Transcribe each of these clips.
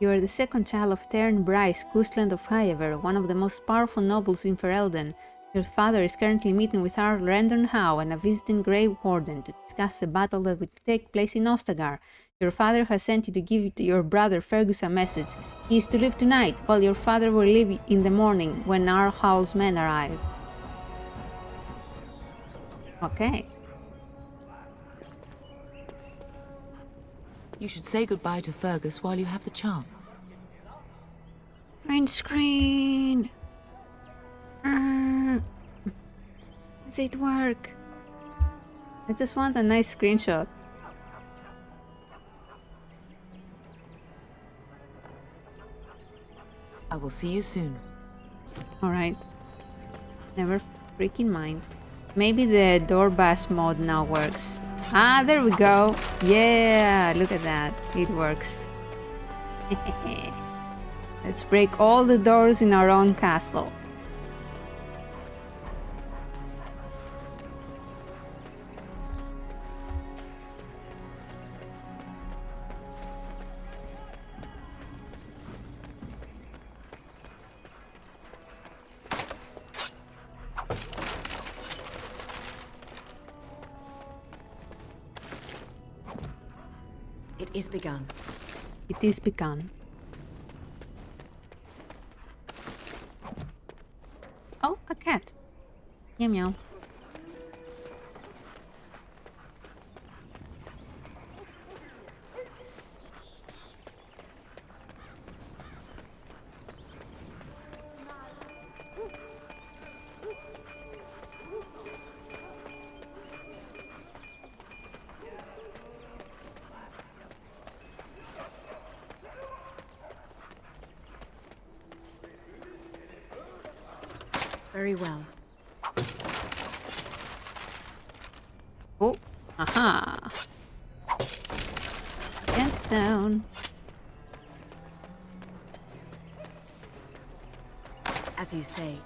You are the second child of Tern Bryce, Cousland of Highever, one of the most powerful nobles in Ferelden. Your father is currently meeting with Earl Rendon Howe and a visiting Grey Warden to discuss the battle that will take place in Ostagar. Your father has sent you to give your brother Fergus a message. He is to leave tonight, while your father will leave in the morning when Earl Howell's men arrive. Okay. You should say goodbye to Fergus while you have the chance. Print screen! Does it work? I just want a nice screenshot. I will see you soon. Alright. Never freaking mind. Maybe the doorbell mode now works. Ah, there we go. Yeah, look at that. It works. Let's break all the doors in our own castle. It is begun. It is begun. Oh, a cat. Meow meow. Very well. Oh, aha. Gemstone. As you say.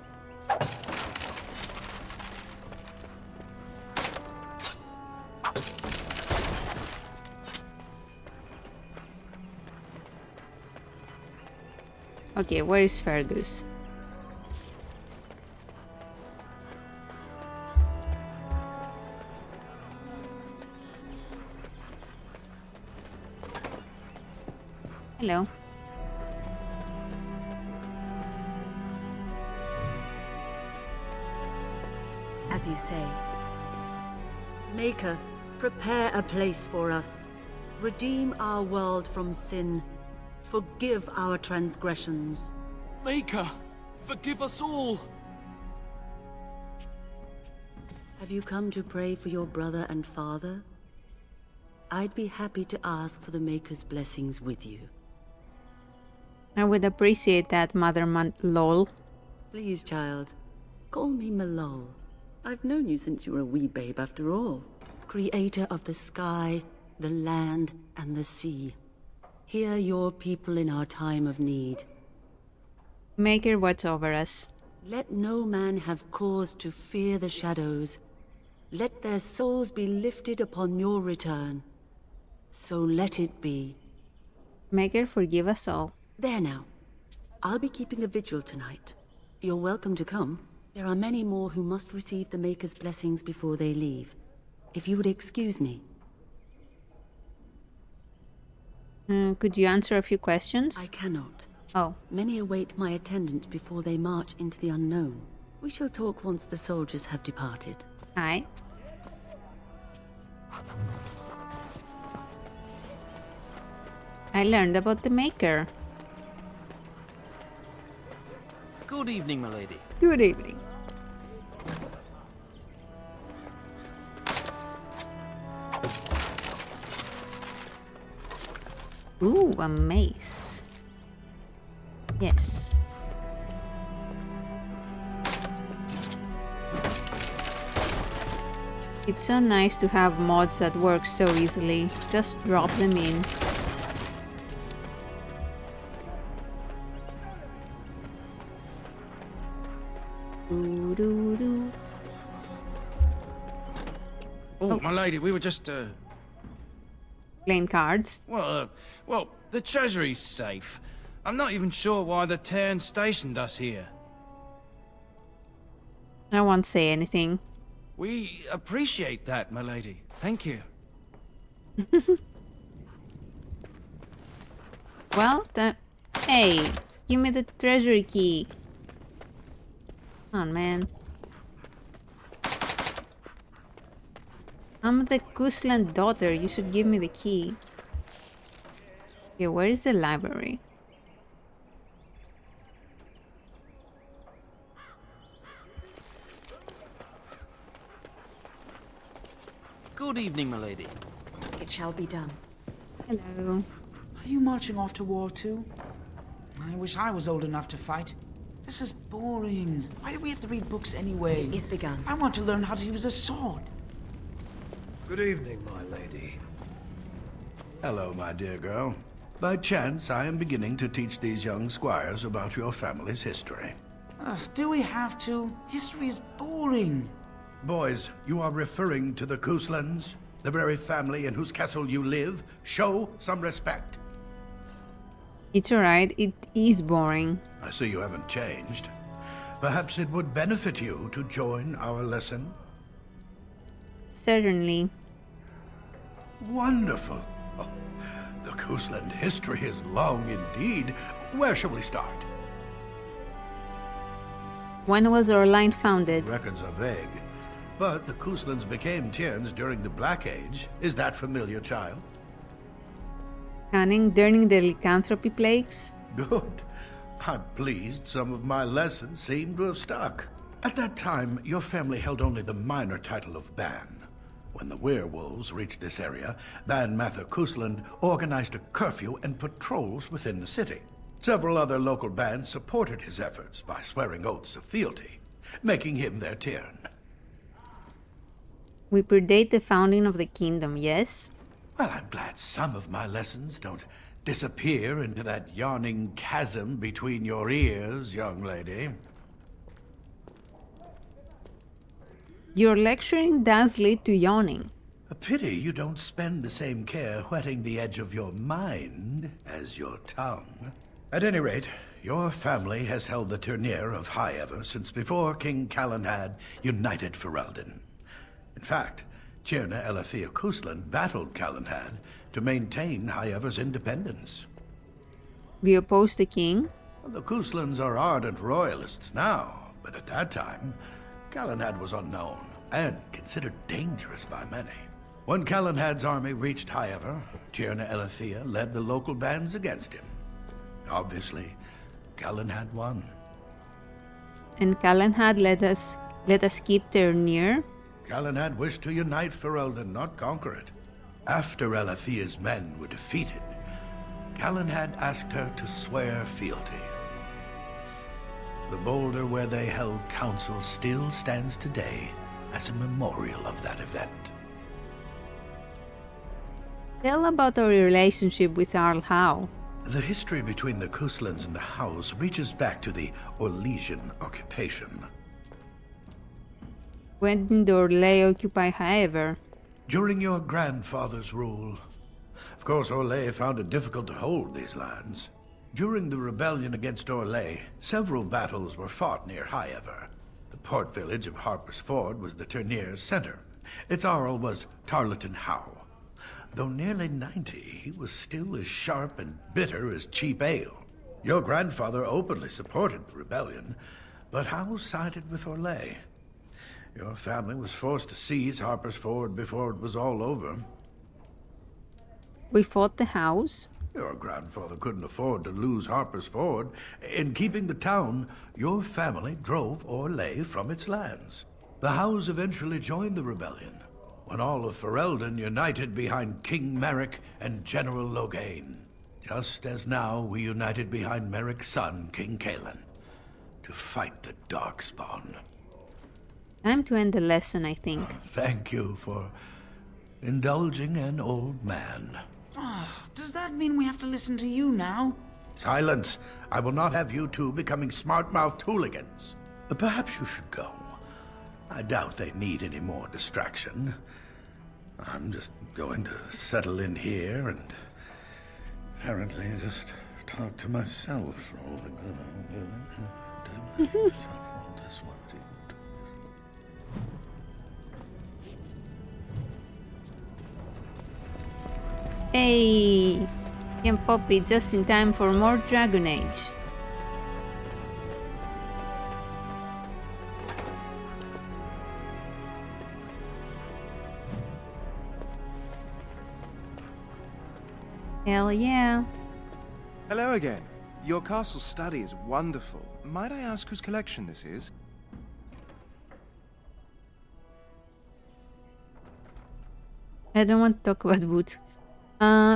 Okay, where is Fergus? Hello. As you say. Maker, prepare a place for us. Redeem our world from sin. Forgive our transgressions. Maker, forgive us all! Have you come to pray for your brother and father? I'd be happy to ask for the Maker's blessings with you. I would appreciate that, Mother Lol. Please, child, call me Malol. I've known you since you were a wee babe after all. Creator of the sky, the land, and the sea. Hear your people in our time of need. Maker, watch over us. Let no man have cause to fear the shadows. Let their souls be lifted upon your return. So let it be. Maker, forgive us all. There now. I'll be keeping a vigil tonight. You're welcome to come. There are many more who must receive the Maker's blessings before they leave. If you would excuse me. Could you answer a few questions? I cannot. Oh. Many await my attendance before they march into the unknown. We shall talk once the soldiers have departed. Hi. I learned about the Maker. Good evening, milady. Good evening. Ooh, a mace. Yes. It's so nice to have mods that work so easily. Just drop them in. Doo-doo-doo. Oh, my lady, we were just, Playing cards. well, The treasury's safe. I'm not even sure why the Terran stationed us here. I won't say anything. We appreciate that, my lady. Thank you. Well, hey, give me the treasury key. Come on, man. I'm the Cousland daughter. You should give me the key. Okay, where is the library? Good evening, my lady. It shall be done. Hello. Are you marching off to war too? I wish I was old enough to fight. This is boring. Why do we have to read books anyway? It is begun. I want to learn how to use a sword. Good evening, my lady. Hello, my dear girl. By chance, I am beginning to teach these young squires about your family's history. Do we have to? History is boring. Boys, you are referring to the Couslands, the very family in whose castle you live. Show some respect. It's alright, it is boring. I see you haven't changed. Perhaps it would benefit you to join our lesson? Certainly. Wonderful. Oh, the Cousland history is long indeed. Where shall we start? When was our line founded? Records are vague, but the Couslands became Tierns during the Black Age. Is that familiar, child? Cunning during the lycanthropy plagues? Good. I'm pleased some of my lessons seem to have stuck. At that time, your family held only the minor title of Ban. When the werewolves reached this area, Ban Mather Cousland organized a curfew and patrols within the city. Several other local bands supported his efforts by swearing oaths of fealty, making him their Tiern. We predate the founding of the kingdom, yes? Well, I'm glad some of my lessons don't disappear into that yawning chasm between your ears, young lady. Your lecturing does lead to yawning. A pity you don't spend the same care whetting the edge of your mind as your tongue. At any rate, your family has held the tournure of High Ever since before King Calenhad united Ferelden. In fact, Tierna Elethea Cousland battled Calenhad to maintain High Ever's independence. We oppose the king? Well, the Couslands are ardent royalists now, but at that time, Calenhad was unknown and considered dangerous by many. When Calenhad's army reached High Ever, Tierna Elethea led the local bands against him. Obviously, Calenhad won. And Calenhad let us keep Ternier? Calenhad wished to unite Ferelden, not conquer it. After Elethea's men were defeated, Calenhad asked her to swear fealty. The boulder where they held council still stands today as a memorial of that event. Tell about our relationship with Arl Howe. The history between the Couslands and the Howes reaches back to the Orlesian occupation. When did Orlais occupy High Ever? During your grandfather's rule. Of course, Orlais found it difficult to hold these lands. During the rebellion against Orlais, several battles were fought near High Ever. The port village of Harper's Ford was the tourneur's center. Its Arl was Tarleton Howe. Though nearly 90, he was still as sharp and bitter as cheap ale. Your grandfather openly supported the rebellion, but Howe sided with Orlais. Your family was forced to seize Harper's Ford before it was all over. We fought the house? Your grandfather couldn't afford to lose Harper's Ford. In keeping the town, your family drove Orlais from its lands. The Howes eventually joined the rebellion, when all of Ferelden united behind King Merrick and General Loghain. Just as now we united behind Merrick's son, King Cailan, to fight the Darkspawn. Time to end the lesson, I think. Thank you for indulging an old man. Does that mean we have to listen to you now? Silence! I will not have you two becoming smart-mouthed hooligans. Perhaps you should go. I doubt they need any more distraction. I'm just going to settle in here and Apparently, I just talk to myself for all the good Hey! Young Poppy, just in time for more Dragon Age. Hell yeah. Hello again. Your castle study is wonderful. Might I ask whose collection this is? I don't want to talk about boots.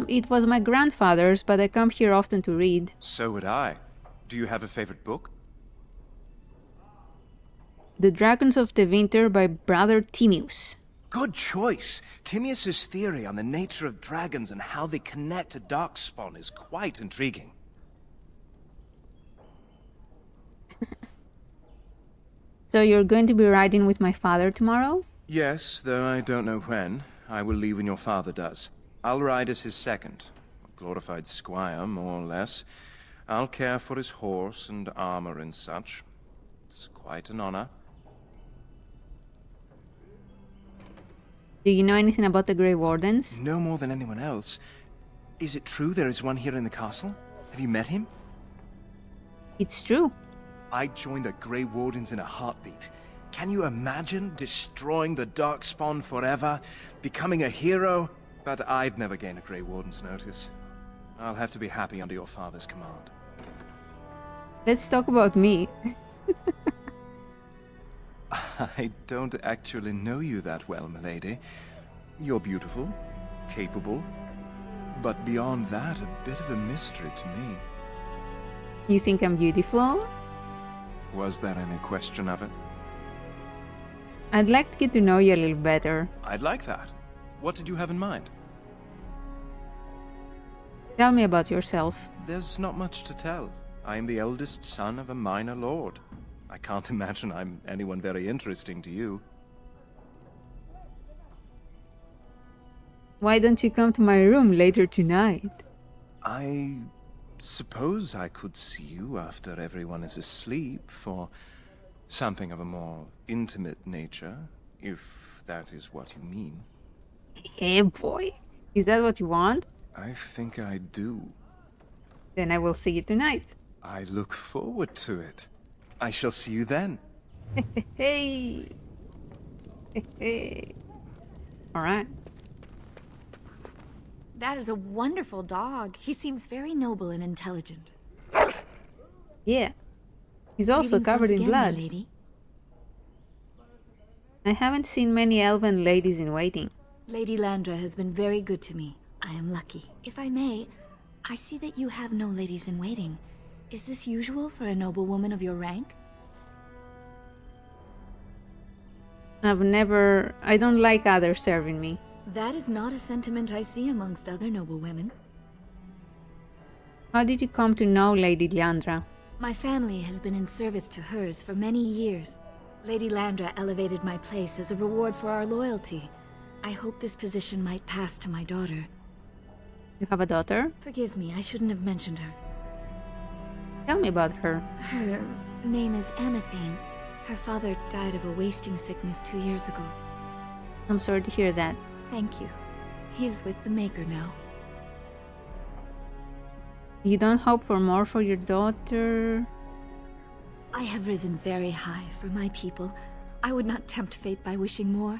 It was my grandfather's, but I come here often to read. So would I. Do you have a favorite book? The Dragons of the Winter by Brother Timius. Good choice. Timius's theory on the nature of dragons and how they connect to Darkspawn is quite intriguing. So you're going to be riding with my father tomorrow? Yes, though I don't know when. I will leave when your father does. I'll ride as his second. A glorified squire, more or less. I'll care for his horse and armor and such. It's quite an honor. Do you know anything about the Grey Wardens? No more than anyone else. Is it true there is one here in the castle? Have you met him? It's true. I'd join the Grey Wardens in a heartbeat. Can you imagine destroying the Darkspawn forever? Becoming a hero? But I'd never gain a Grey Warden's notice. I'll have to be happy under your father's command. Let's talk about me. I don't actually know you that well, milady. You're beautiful, capable, but beyond that, a bit of a mystery to me. You think I'm beautiful? Was there any question of it? I'd like to get to know you a little better. I'd like that. What did you have in mind? Tell me about yourself. There's not much to tell. I am the eldest son of a minor lord. I can't imagine I'm anyone very interesting to you. Why don't you come to my room later tonight? I suppose I could see you after everyone is asleep for something of a more intimate nature, if that is what you mean. Hey boy, is that what you want? I think I do. Then I will see you tonight. I look forward to it. I shall see you then. Hey! Hey! Alright. That is a wonderful dog. He seems very noble and intelligent. Yeah. He's also Greetings covered once in again, my blood. lady. I haven't seen many elven ladies in waiting. Lady Landra has been very good to me. I am lucky. If I may, I see that you have no ladies in waiting. Is this usual for a noblewoman of your rank? I don't like others serving me. That is not a sentiment I see amongst other noblewomen. How did you come to know Lady Leandra? My family has been in service to hers for many years. Lady Landra elevated my place as a reward for our loyalty. I hope this position might pass to my daughter. You have a daughter? Forgive me, I shouldn't have mentioned her. Tell me about her. Her name is Amathane. Her father died of a wasting sickness 2 years ago. I'm sorry to hear that. Thank you. He is with the Maker now. You don't hope for more for your daughter? I have risen very high for my people. I would not tempt fate by wishing more.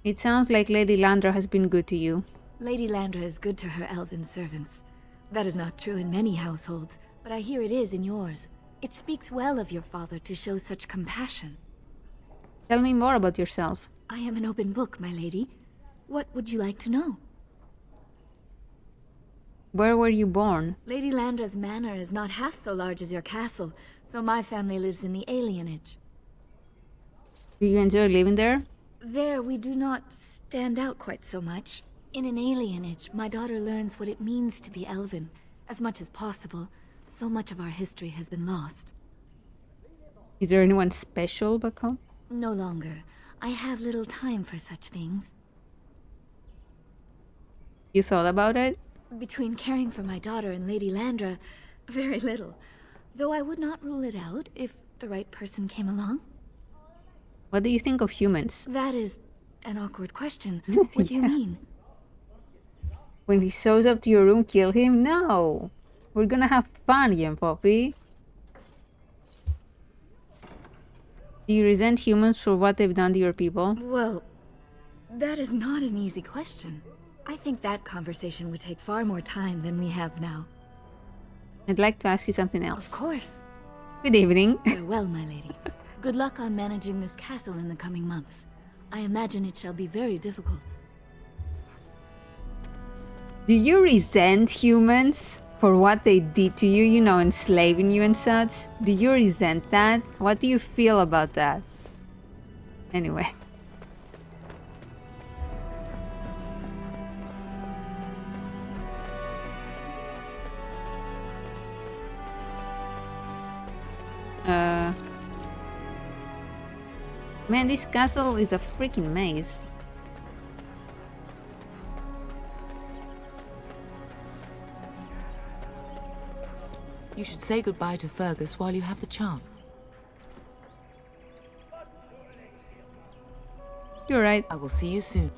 It sounds like Lady Landra has been good to you. Lady Landra is good to her elven servants. That is not true in many households, but I hear it is in yours. It speaks well of your father to show such compassion. Tell me more about yourself. I am an open book, my lady. What would you like to know? Where were you born? Lady Landra's manor is not half so large as your castle, so my family lives in the alienage. Do you enjoy living there? There, we do not stand out quite so much. In an alienage, my daughter learns what it means to be elven, as much as possible. So much of our history has been lost. Is there anyone special back home? No longer. I have little time for such things. You thought about it? Between caring for my daughter and Lady Landra, very little. Though I would not rule it out if the right person came along. What do you think of humans? That is an awkward question. What do you mean? When he shows up to your room, kill him? No! We're gonna have fun again, Poppy. Do you resent humans for what they've done to your people? Well, that is not an easy question. I think that conversation would take far more time than we have now. I'd like to ask you something else. Of course. Good evening. Farewell, my lady. Good luck on managing this castle in the coming months. I imagine it shall be very difficult. Do you resent humans for what they did to you, you know, enslaving you and such? Do you resent that? What do you feel about that? Anyway. Man, this castle is a freaking maze. You should say goodbye to Fergus while you have the chance. You're right. I will see you soon.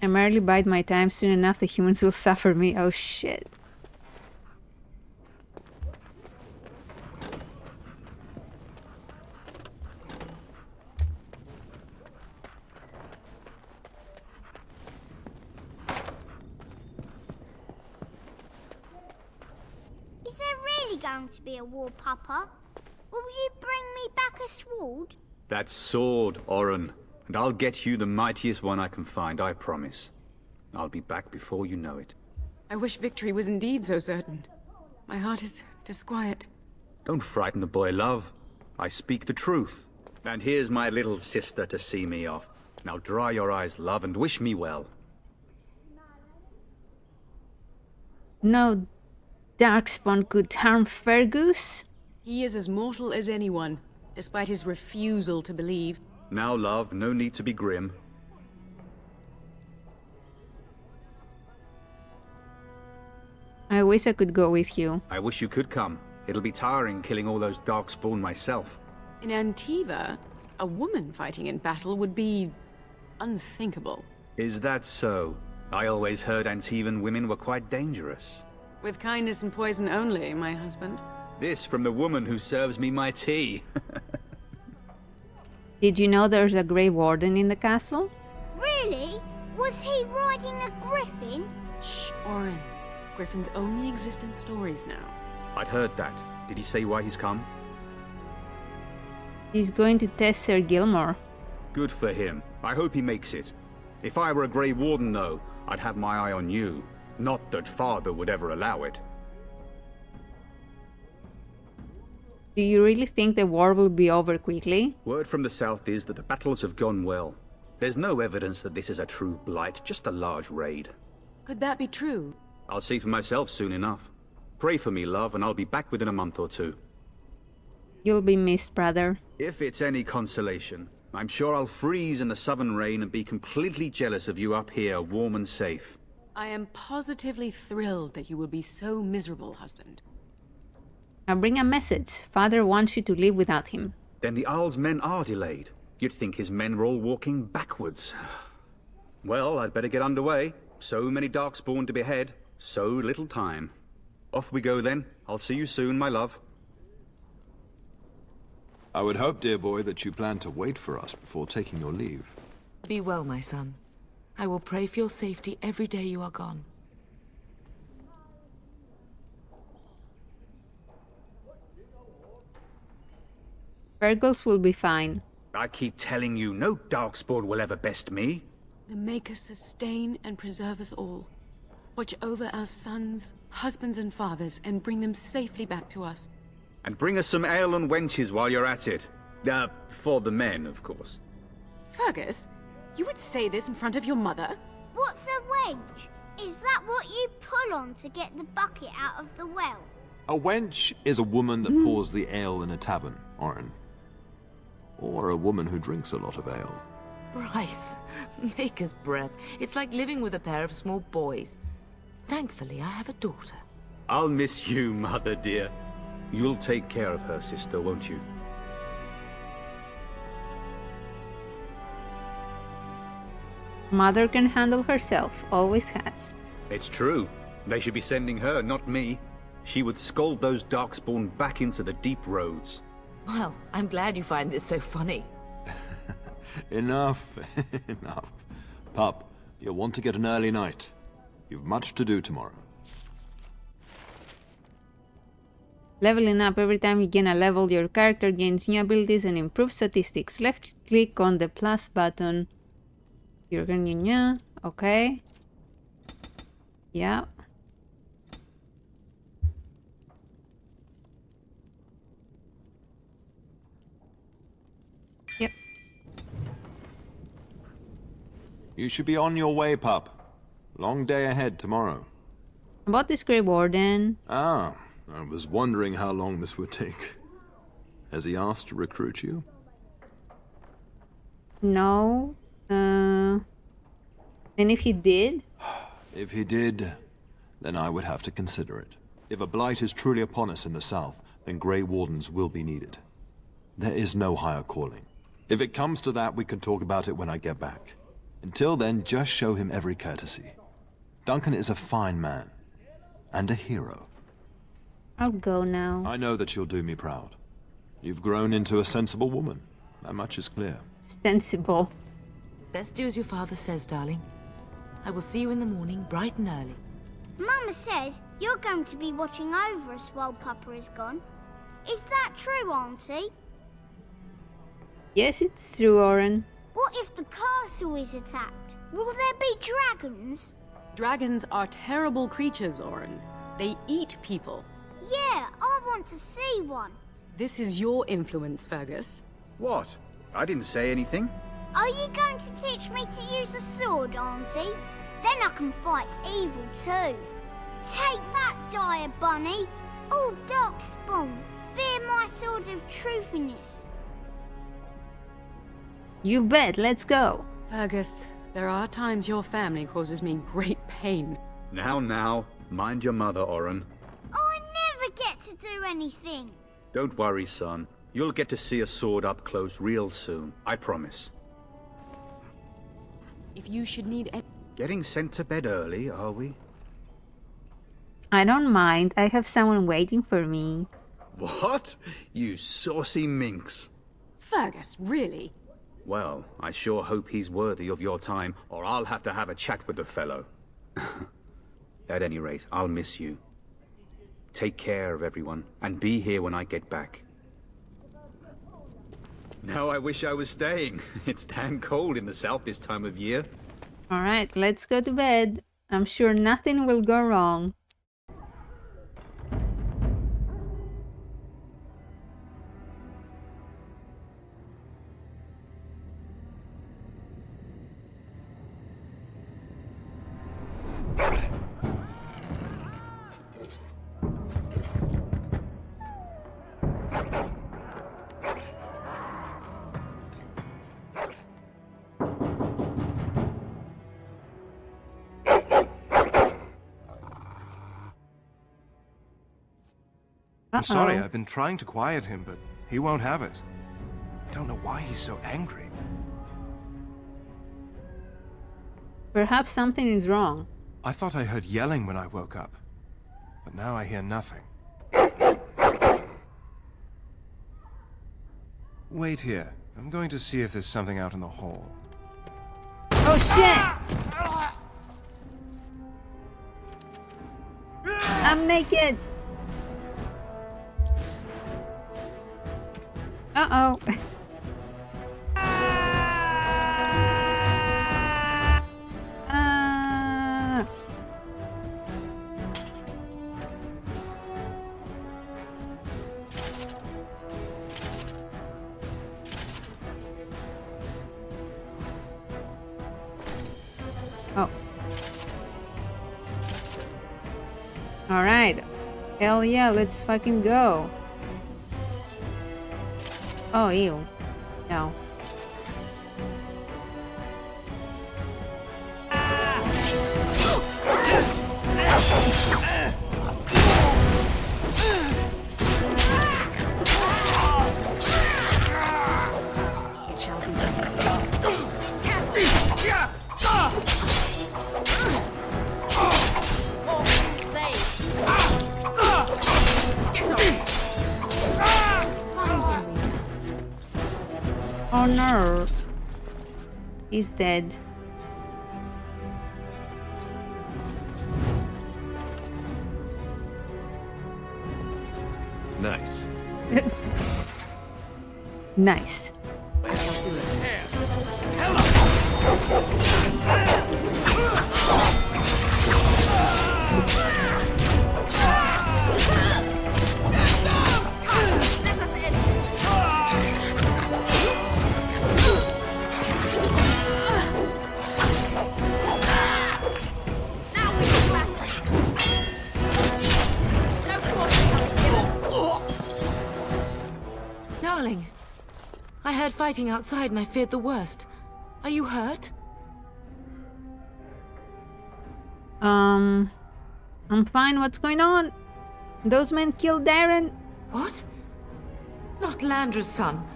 I merely bide my time. Soon enough the humans will suffer me. Oh shit. Is there really going to be a war, Papa? Will you bring me back a sword? That sword, Oren. And I'll get you the mightiest one I can find, I promise. I'll be back before you know it. I wish victory was indeed so certain. My heart is disquiet. Don't frighten the boy, love. I speak the truth. And here's my little sister to see me off. Now dry your eyes, love, and wish me well. No darkspawn could harm Fergus? He is as mortal as anyone, despite his refusal to believe. Now, love, no need to be grim. I wish I could go with you. I wish you could come. It'll be tiring killing all those darkspawn myself. In Antiva, a woman fighting in battle would be unthinkable. Is that so? I always heard Antivan women were quite dangerous. With kindness and poison only, my husband. This from the woman who serves me my tea. Did you know there's a Grey Warden in the castle? Really? Was he riding a griffin? Shh, Oren. Griffins only exist in stories now. I'd heard that. Did he say why he's come? He's going to test Sir Gilmore. Good for him. I hope he makes it. If I were a Grey Warden, though, I'd have my eye on you. Not that Father would ever allow it. Do you really think the war will be over quickly? Word from the south is that the battles have gone well. There's no evidence that this is a true blight, just a large raid. Could that be true? I'll see for myself soon enough. Pray for me, love, and I'll be back within a month or two. You'll be missed, brother. If it's any consolation, I'm sure I'll freeze in the southern rain and be completely jealous of you up here, warm and safe. I am positively thrilled that you will be so miserable, husband. Now bring a message. Father wants you to live without him. Then the Isle's men are delayed. You'd think his men were all walking backwards. Well, I'd better get underway. So many darkspawn to behead, so little time. Off we go then. I'll see you soon, my love. I would hope, dear boy, that you plan to wait for us before taking your leave. Be well, my son. I will pray for your safety every day you are gone. Fergus will be fine. I keep telling you, no darkspawn will ever best me. The Maker sustain and preserve us all. Watch over our sons, husbands and fathers, and bring them safely back to us. And bring us some ale and wenches while you're at it. For the men, of course. Fergus, you would say this in front of your mother? What's a wench? Is that what you pull on to get the bucket out of the well? A wench is a woman that pours the ale in a tavern, Oren. Or a woman who drinks a lot of ale. Bryce, maker's breath. It's like living with a pair of small boys. Thankfully, I have a daughter. I'll miss you, mother dear. You'll take care of her, sister, won't you? Mother can handle herself, always has. It's true. They should be sending her, not me. She would scold those Darkspawn back into the deep roads. Well, I'm glad you find this so funny. Enough, enough. Pup, you'll want to get an early night. You've much to do tomorrow. Leveling up. Every time you gain a level, your character gains new abilities and improved statistics. Left click on the plus button. You're gonna okay. Yeah. Yep. You should be on your way, pup. Long day ahead tomorrow. About this Grey Warden. Ah, I was wondering how long this would take. Has he asked to recruit you? No. And if he did? If he did, then I would have to consider it. If a blight is truly upon us in the south, then Grey Wardens will be needed. There is no higher calling. If it comes to that, we can talk about it when I get back. Until then, just show him every courtesy. Duncan is a fine man. And a hero. I'll go now. I know that you'll do me proud. You've grown into a sensible woman. That much is clear. Sensible. Best do as your father says, darling. I will see you in the morning, bright and early. Mama says you're going to be watching over us while Papa is gone. Is that true, Auntie? Yes, it's true, Oren. What if the castle is attacked? Will there be dragons? Dragons are terrible creatures, Oren. They eat people. Yeah, I want to see one. This is your influence, Fergus. What? I didn't say anything. Are you going to teach me to use a sword, Auntie? Then I can fight evil too. Take that, dire bunny. All Darkspawn, fear my sword of truthiness. You bet, let's go. Fergus, there are times your family causes me great pain. Now, mind your mother, Oren. I never get to do anything. Don't worry, son. You'll get to see a sword up close real soon, I promise. If you should need any... Getting sent to bed early, are we? I don't mind. I have someone waiting for me. What? You saucy minx. Fergus, really? Well, I sure hope he's worthy of your time, or I'll have to have a chat with the fellow. At any rate, I'll miss you. Take care of everyone, and be here when I get back. Now I wish I was staying. It's damn cold in the south this time of year. Alright, let's go to bed. I'm sure nothing will go wrong. I'm sorry, I've been trying to quiet him, but he won't have it. I don't know why he's so angry. Perhaps something is wrong. I thought I heard yelling when I woke up, but now I hear nothing. Wait here. I'm going to see if there's something out in the hall. Oh shit! I'm naked! Uh-oh. Oh. Alright. Hell yeah, let's fucking go. Oh, ew. No. It shall be. Oh no. He's dead. Nice. Nice. I shall do it. Darling, I heard fighting outside and I feared the worst. Are you hurt? I'm fine. What's going on? Those men killed Darren. What? Not Landra's son.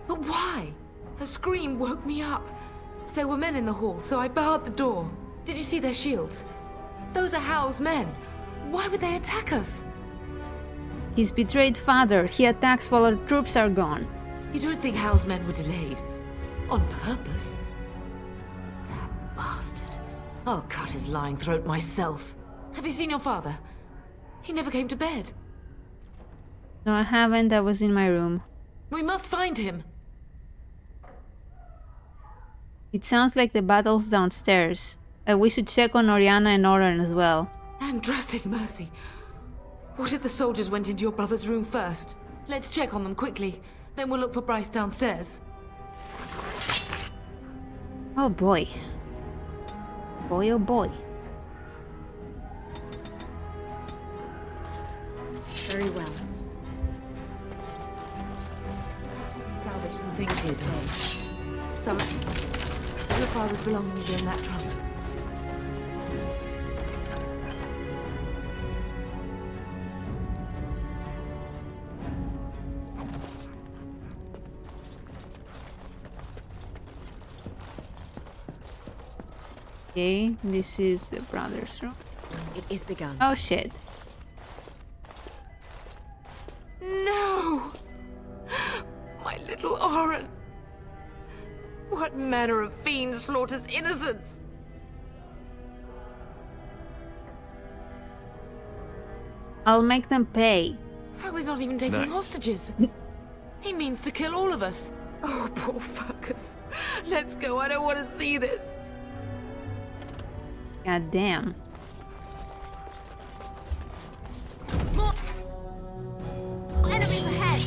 But why? Her scream woke me up. There were men in the hall, so I barred the door. Did you see their shields? Those are Hal's men. Why would they attack us? His betrayed father. He attacks while our troops are gone. You don't think Hal's men were delayed? On purpose? That bastard. I'll cut his lying throat myself. Have you seen your father? He never came to bed. No, I haven't. I was in my room. We must find him. It sounds like the battle's downstairs. We should check on Oriana and Oren as well. And trust his mercy. What if the soldiers went into your brother's room first? Let's check on them quickly. Then we'll look for Bryce downstairs. Oh boy. Boy, oh boy. Very well. Salvage some things here, say. Some of your father's belongings are in that trunk. Okay, this is the brother's room. It is begun. Oh shit. No! My little Oren! What manner of fiend slaughters innocents? I'll make them pay. How is not even taking Nice. hostages? He means to kill all of us. Oh, poor fuckers. Let's go, I don't want to see this. God damn. Enemies ahead!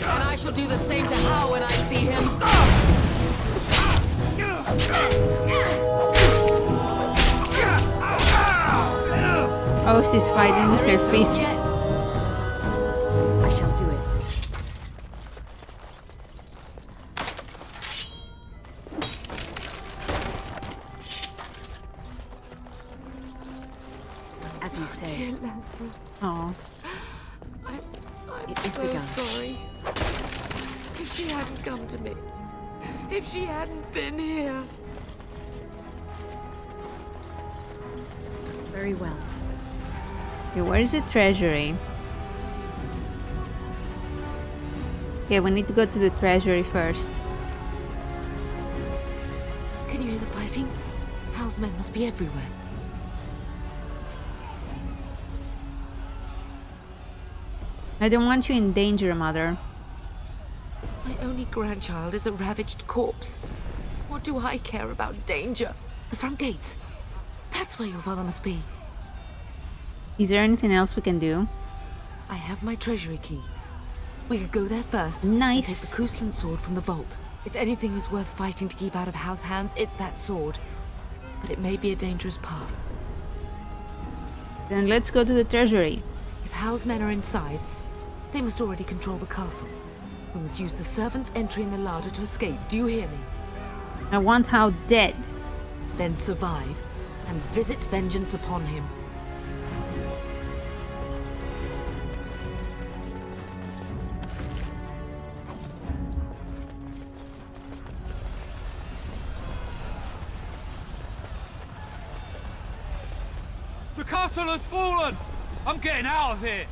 And I shall do the same to Hal when I see him. Oh, she's fighting with her fists. I shall do it. As you say. Oh. It is so begun. Sorry. If she hadn't come to me. If she hadn't been here. Very well. Okay, where is the treasury? Okay, we need to go to the treasury first. Can you hear the fighting? Hal's men must be everywhere. I don't want you in danger, Mother. I only only grandchild is a ravaged corpse. What do I care about danger? The front gates. That's where your father must be. Is there anything else we can do? I have my treasury key. We could go there first. Nice. And take the Cousland sword from the vault. If anything is worth fighting to keep out of House hands, it's that sword. But it may be a dangerous path. Then let's go to the treasury. If Howe's men are inside, they must already control the castle. We must use the servants' entry in the larder to escape. Do you hear me? I want Howe dead. Then survive and visit vengeance upon him. The castle has fallen! I'm getting out of here!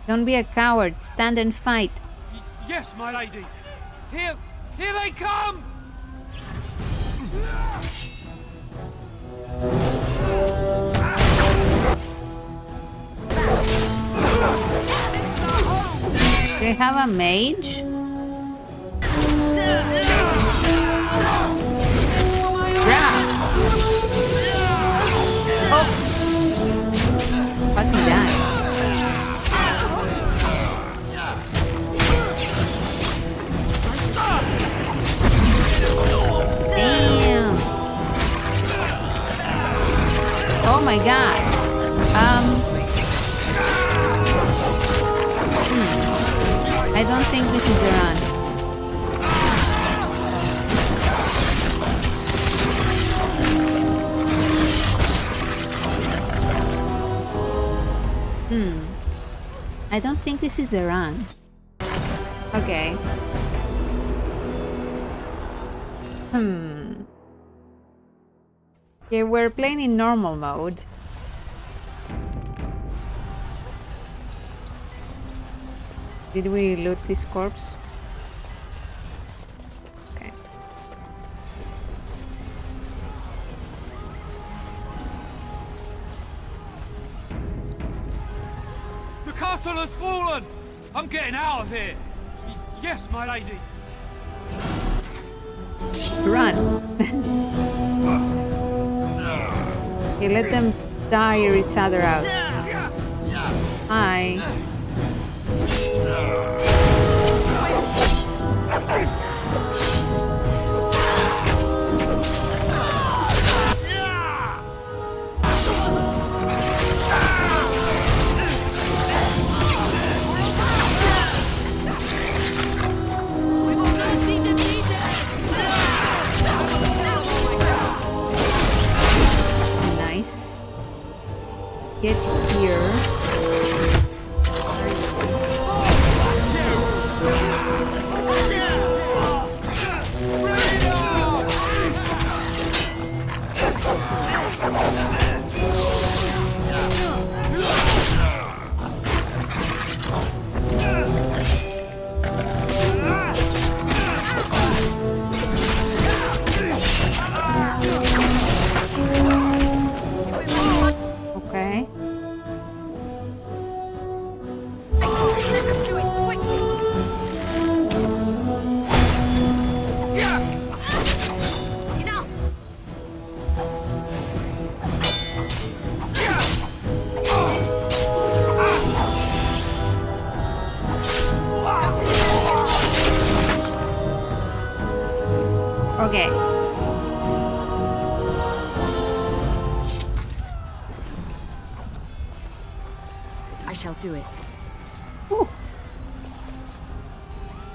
Don't be a coward. Stand and fight. Yes, my lady. Here they come! They have a mage? Oh! Fucking die. Damn! Oh my god. I don't think this is the run. I don't think this is the run. Okay. Okay, we're playing in normal mode. Did we loot this corpse? Okay. The castle has fallen! I'm getting out of here! Yes, my lady. Run! Okay, let them tire each other out. Hi. Nice. Get here. Okay. Okay. I shall do it. Ooh.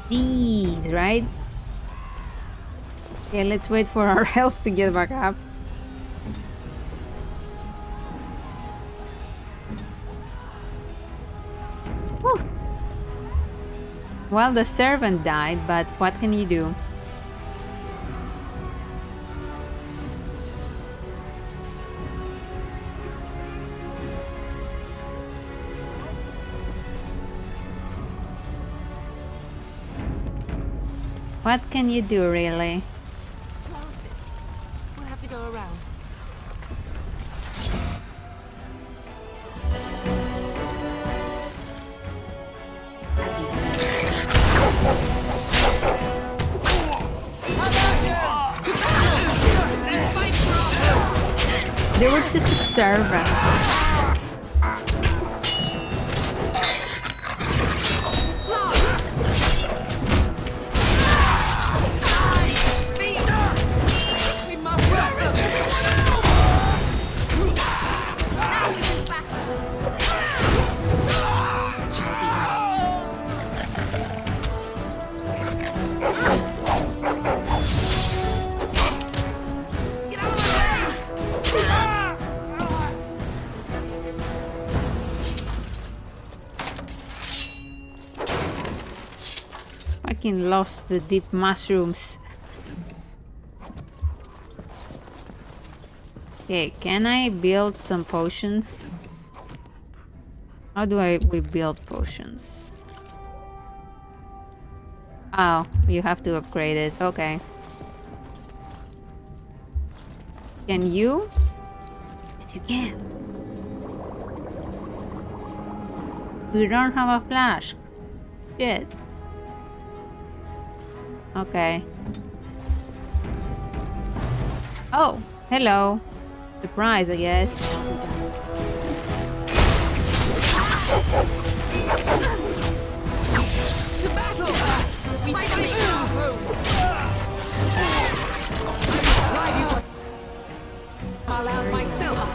These, right? Okay, let's wait for our health to get back up. Whew. Well, the servant died, but what can you do? What can you do, really? We'll have to go around. As you say. They were just a servant. Fucking lost the deep mushrooms. Okay, can I build some potions? How do we build potions? Oh, you have to upgrade it. Okay. Can you? Yes, you can. We don't have a flask. Shit. Okay. Oh, hello. Surprise, I guess. To battle! We fight I'll out myself.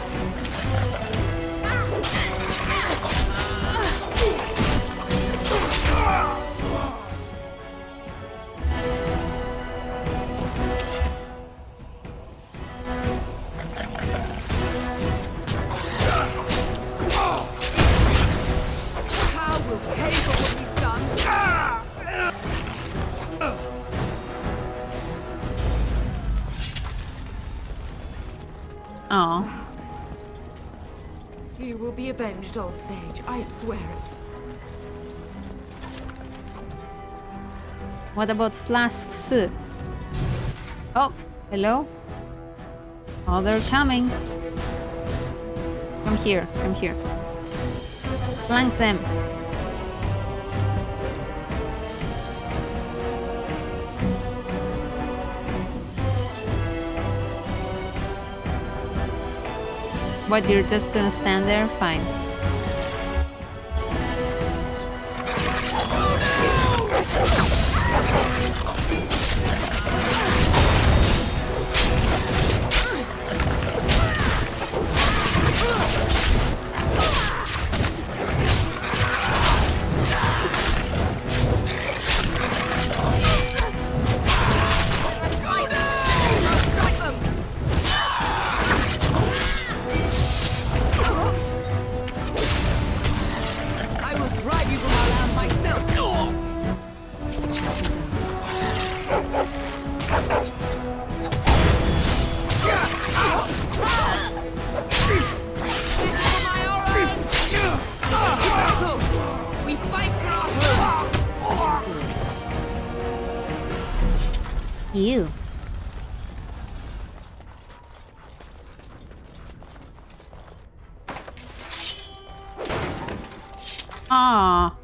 Oh. You will be avenged, old sage. I swear it. What about flasks? Oh, hello? Oh, they're coming. Come here, come here. Flank them. What, you're just gonna stand there? Fine. You. Ah.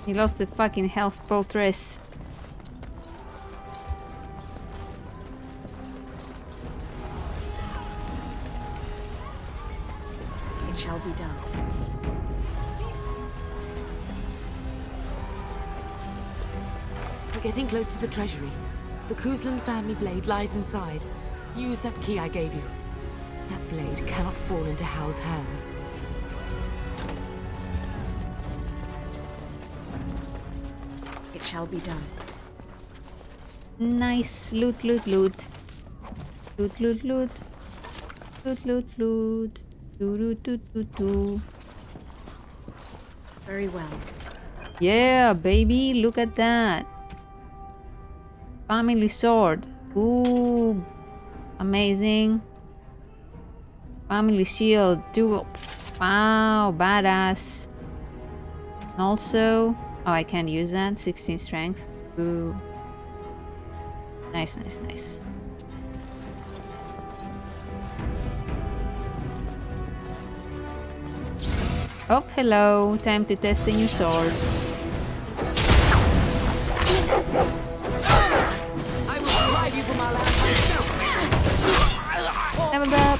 He lost the fucking health poultice. It shall be done. We're getting close to the treasury. The Cousland family blade lies inside. Use that key I gave you. That blade cannot fall into Hal's hands. It shall be done. Nice. Loot, loot, loot. Loot, loot, loot. Loot, loot, loot. Doo, doo, doo, doo, doo. Very well. Yeah, baby. Look at that. Family sword. Ooh. Amazing. Family shield. Dual. Wow. Badass. And also... Oh, I can't use that. 16 strength. Ooh. Nice, nice, nice. Oh, hello. Time to test a new sword. I will drive you from our land myself. Leveled up.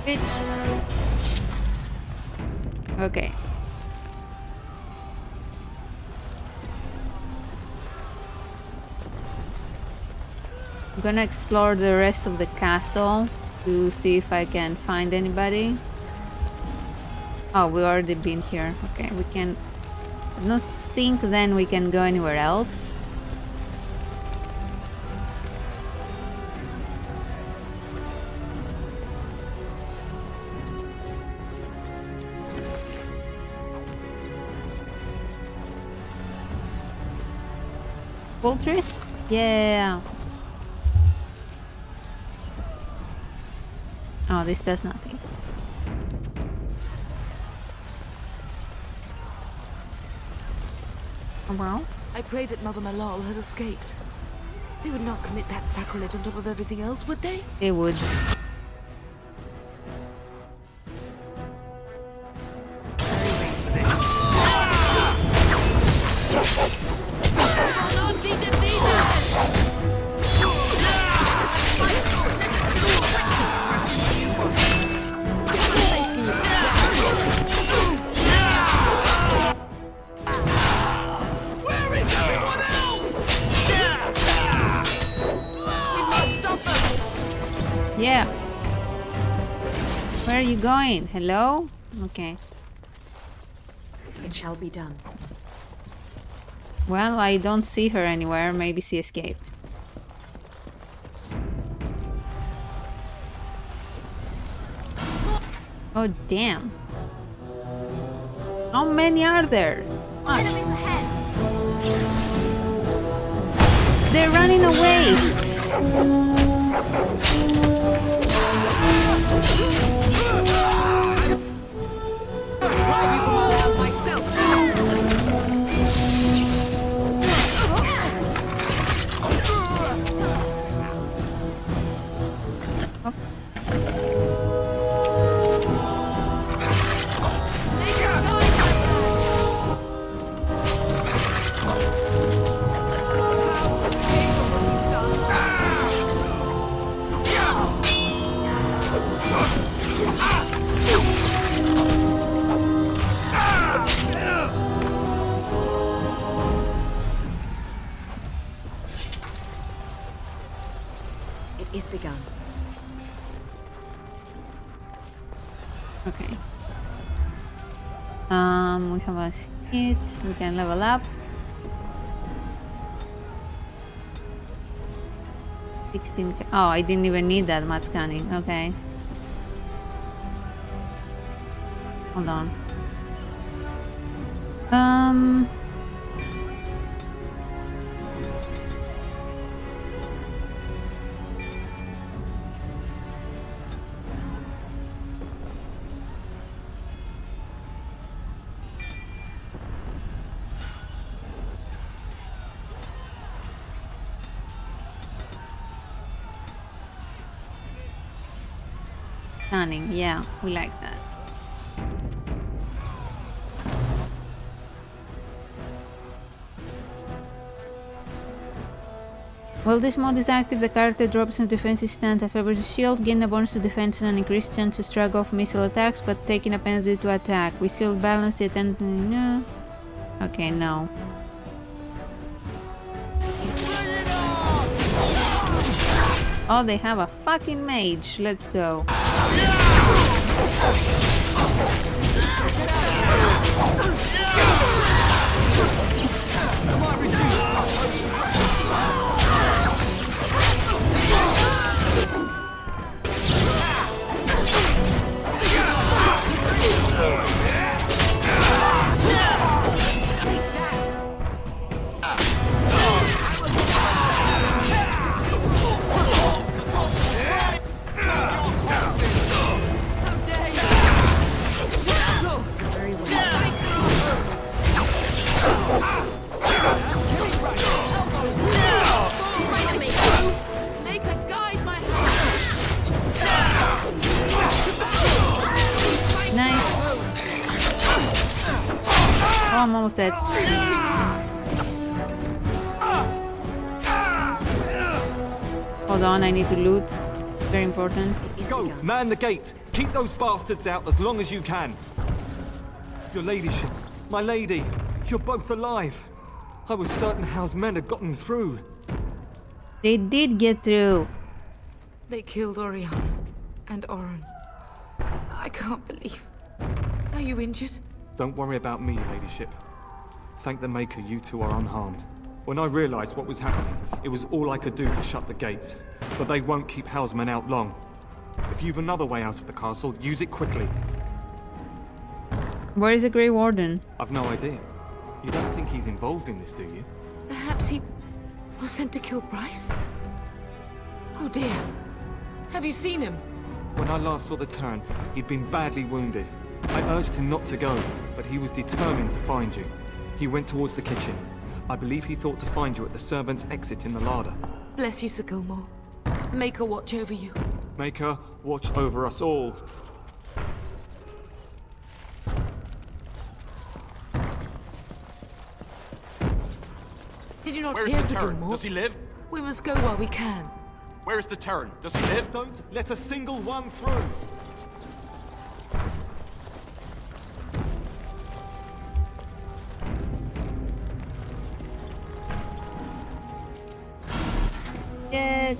Bitch. Okay. I'm gonna explore the rest of the castle to see if I can find anybody. Oh, we already been here. Okay, we can... I don't think then we can go anywhere else. Fortress? Yeah. Oh, this does nothing. Well, I pray that Mother Malal has escaped. They would not commit that sacrilege on top of everything else, would they? they would. Yeah. Where are you going? Hello? Okay. It shall be done. Well, I don't see her anywhere. Maybe she escaped. Oh, damn. How many are there? Enemies ahead. They're running away. It is begun. Okay. We have a hit. We can level up. 16. Oh, I didn't even need that much scanning. Okay. Hold on. Stunning, yeah, we like that. While this mod is active, the character drops into defensive stance. A favorite shield, gain a bonus to defense and an increased chance to shrug off missile attacks, but taking a penalty to attack. We shield balance it and... no. Okay, no. Oh, they have a fucking mage. Let's go. almost dead. Hold on, I need to loot. Very important. Go, man the gate. Keep those bastards out as long as you can. Your ladyship, my lady, you're both alive. I was certain Howe's men had gotten through. They did get through. They killed Oriana and Oren. I can't believe. Are you injured? Don't worry about me, your ladyship. Thank the Maker you two are unharmed. When I realized what was happening, it was all I could do to shut the gates. But they won't keep Howe's men out long. If you've another way out of the castle, use it quickly. Where is the Grey Warden? I've no idea. You don't think he's involved in this, do you? Perhaps he was sent to kill Bryce? Oh dear. Have you seen him? When I last saw the Turn, he'd been badly wounded. I urged him not to go, but he was determined to find you. He went towards the kitchen. I believe he thought to find you at the servants' exit in the larder. Bless you, Sir Gilmore. Make her watch over you. Make her watch over us all. Did you not Where's hear, the Sir Turn? Gilmore? Does he live? We must go while we can. Where's the Turn? Does he live? Don't let a single one through. Shit.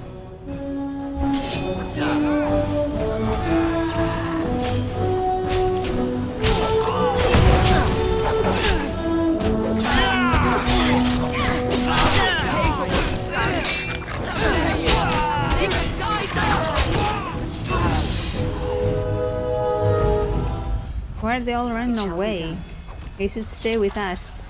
Why are they all running away? They should stay with us.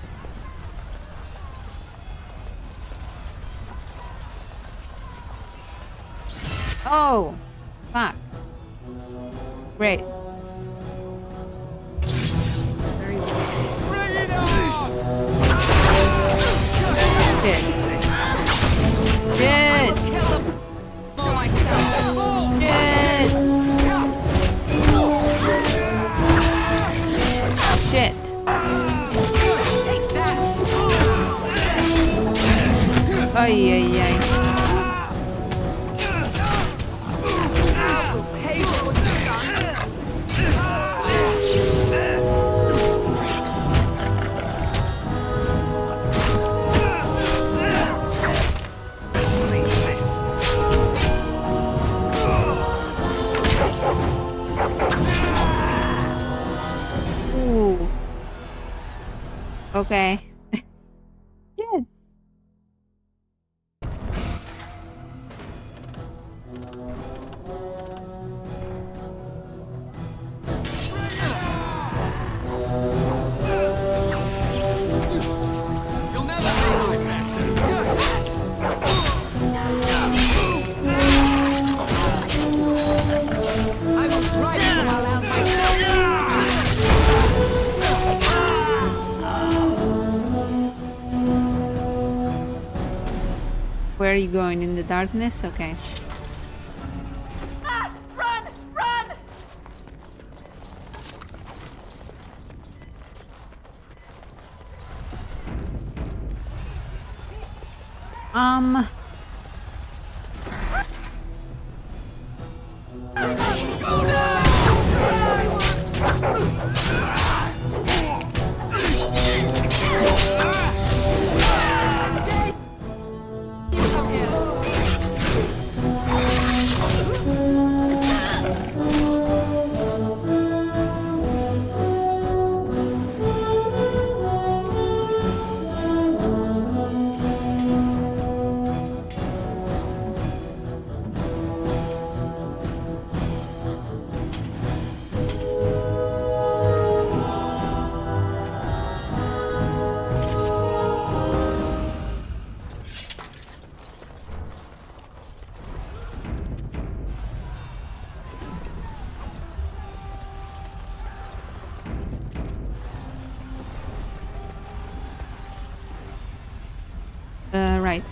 Oh! Fuck. Great. Bring it on! Shit. Shit! Shit! Shit. Ay, ay, ay. Ooh. Okay. Good. You'll never be my master. I will try to allow Where are you going? In the darkness? Okay. Run! Run! Right.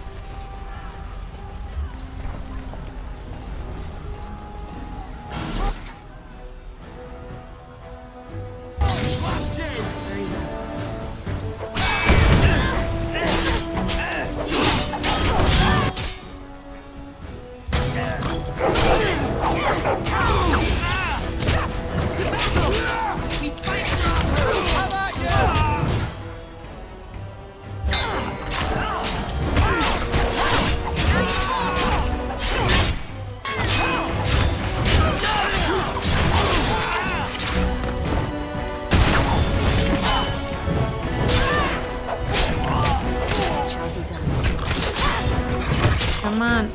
Come on.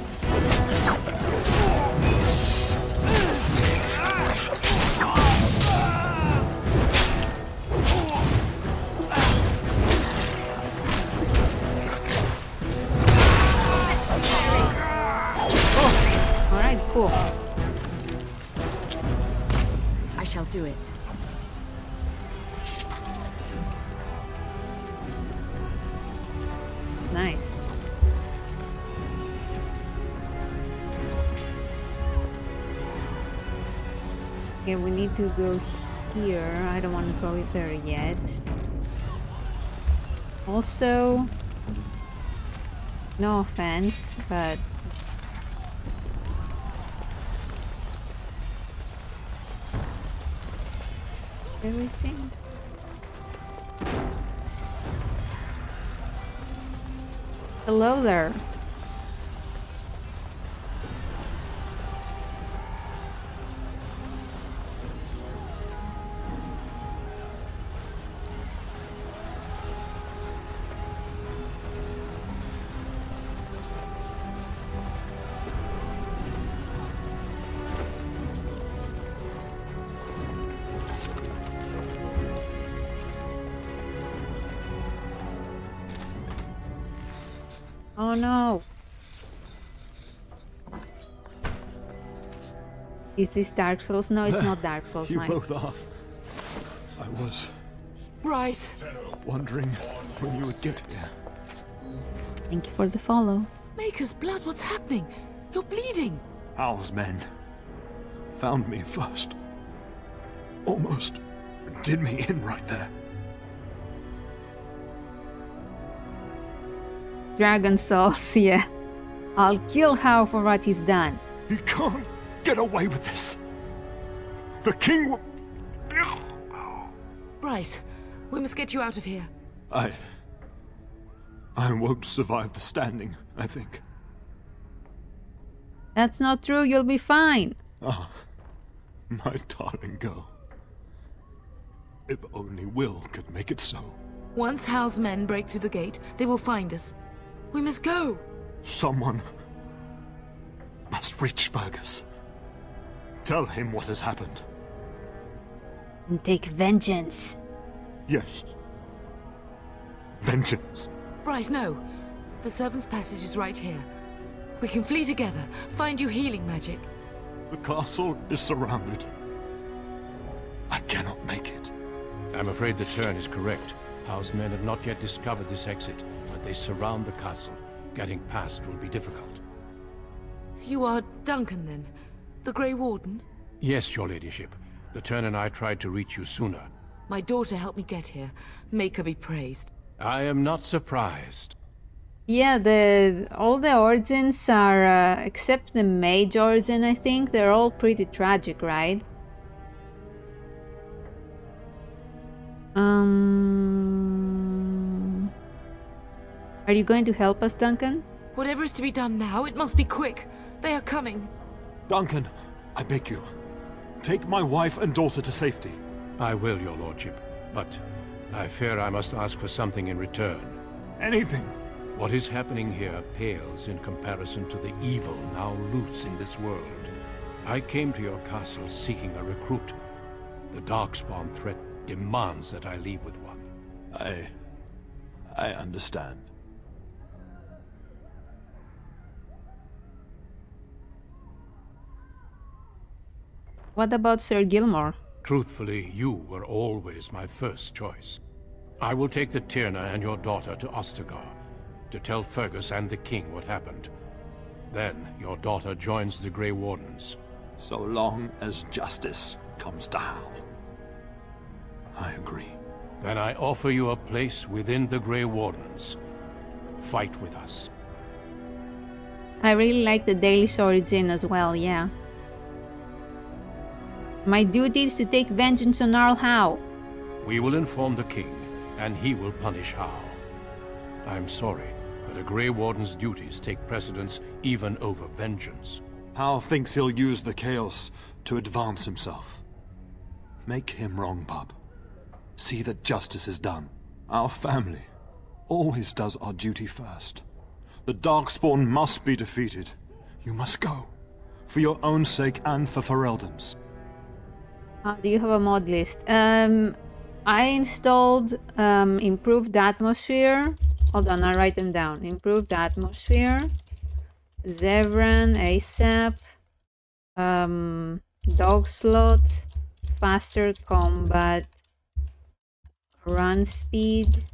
Oh, all right, cool. I shall do it. Nice. Okay, we need to go here. I don't want to go there yet. Also, no offense, but everything. Hello there. Oh no. Is this Dark Souls? No, it's not Dark Souls, You mine. both are. I was Bryce! wondering when you would get here. Thank you for the follow. Maker's blood, what's happening? You're bleeding! Hal's men found me first. Almost did me in right there. Dragon Souls, yeah. I'll kill Hao for what he's done. He can't get away with this. The king will... Bryce, we must get you out of here. I won't survive the standing, I think. That's not true, you'll be fine. Ah, my darling girl. If only Will could make it so. Once Hal's men break through the gate, they will find us. We must go. Someone must reach Burgess. Tell him what has happened. And take vengeance. Yes. Vengeance. Bryce, no. The servant's passage is right here. We can flee together, find you healing magic. The castle is surrounded. I cannot make it. I'm afraid the turn is correct. House men have not yet discovered this exit, but they surround the castle. Getting past will be difficult. You are Duncan, then? The Grey Warden? Yes, your ladyship. The turn and I tried to reach you sooner. My daughter helped me get here. Make her be praised. I am not surprised. Yeah, all the origins are, except the mage origin, I think, they're all pretty tragic, right? Are you going to help us, Duncan? Whatever is to be done now, it must be quick. They are coming. Duncan, I beg you. Take my wife and daughter to safety. I will, your lordship, but I fear I must ask for something in return. Anything. What is happening here pales in comparison to the evil now loose in this world. I came to your castle seeking a recruit. The Darkspawn threat demands that I leave with one. I understand. What about Sir Gilmore? Truthfully, you were always my first choice. I will take the Tyrna and your daughter to Ostagar, to tell Fergus and the king what happened. Then your daughter joins the Grey Wardens. So long as justice comes to Hal. I agree. Then I offer you a place within the Grey Wardens. Fight with us. I really like the Daily origin as well, yeah. My duty is to take vengeance on Arl Howe. We will inform the king, and he will punish Howe. I'm sorry, but a Grey Warden's duties take precedence even over vengeance. Hal thinks he'll use the chaos to advance himself. Make him wrong, bub. See that justice is done. Our family always does our duty first. The Darkspawn must be defeated. You must go. For your own sake and for Ferelden's. Do you have a mod list? I installed Improved Atmosphere. Hold on, I'll write them down. Improved Atmosphere, Zevran, ASAP, Dog Slot, Faster Combat, Run Speed,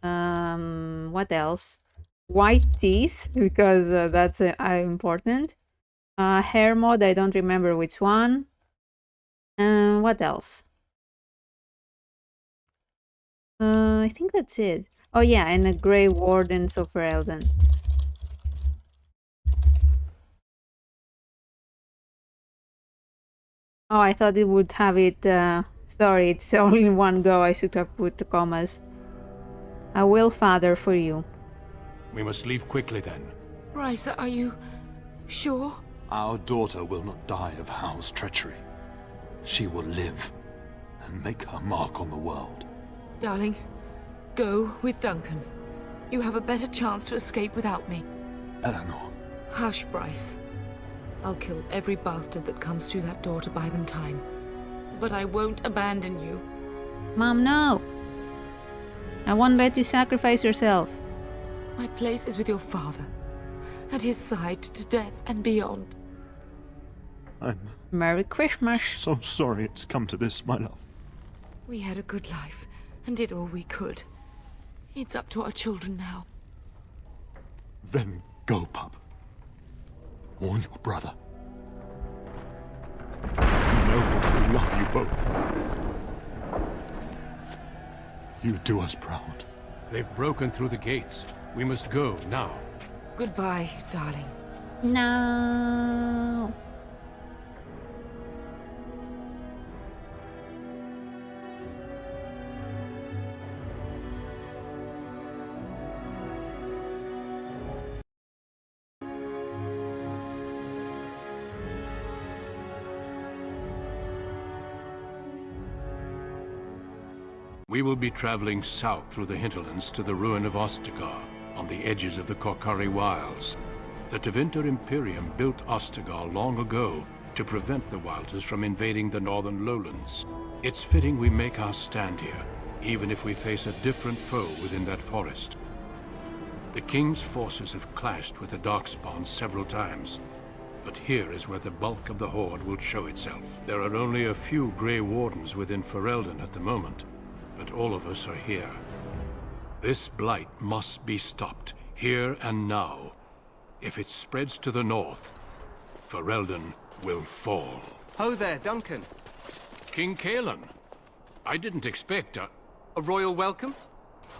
what else? White Teeth, because that's important. Hair mod, I don't remember which one. What else? I think that's it. Oh yeah, and the Grey Wardens of Ferelden. Oh, I thought it would have it. Sorry, it's all in one go. I should have put the commas. I will, Father, for you. We must leave quickly then. Bryce, are you sure? Our daughter will not die of How's treachery. She will live and make her mark on the world. Darling, go with Duncan. You have a better chance to escape without me. Eleanor. Hush, Bryce. I'll kill every bastard that comes through that door to buy them time. But I won't abandon you. Mom, no! I won't let you sacrifice yourself. My place is with your father. At his side to death and beyond. I'm Merry Christmas. so sorry it's come to this, my love. We had a good life and did all we could. It's up to our children now. Then go, pup. Warn your brother. You know that we love you both. You do us proud. They've broken through the gates. We must go now. Goodbye, darling. No. We will be traveling south through the hinterlands to the ruin of Ostagar, on the edges of the Korkari Wilds. The Tevinter Imperium built Ostagar long ago to prevent the Wilders from invading the northern lowlands. It's fitting we make our stand here, even if we face a different foe within that forest. The King's forces have clashed with the Darkspawn several times, but here is where the bulk of the Horde will show itself. There are only a few Grey Wardens within Ferelden at the moment, but all of us are here. This blight must be stopped, here and now. If it spreads to the north, Ferelden will fall. Ho there, Duncan. King Cousland. I didn't expect a royal welcome?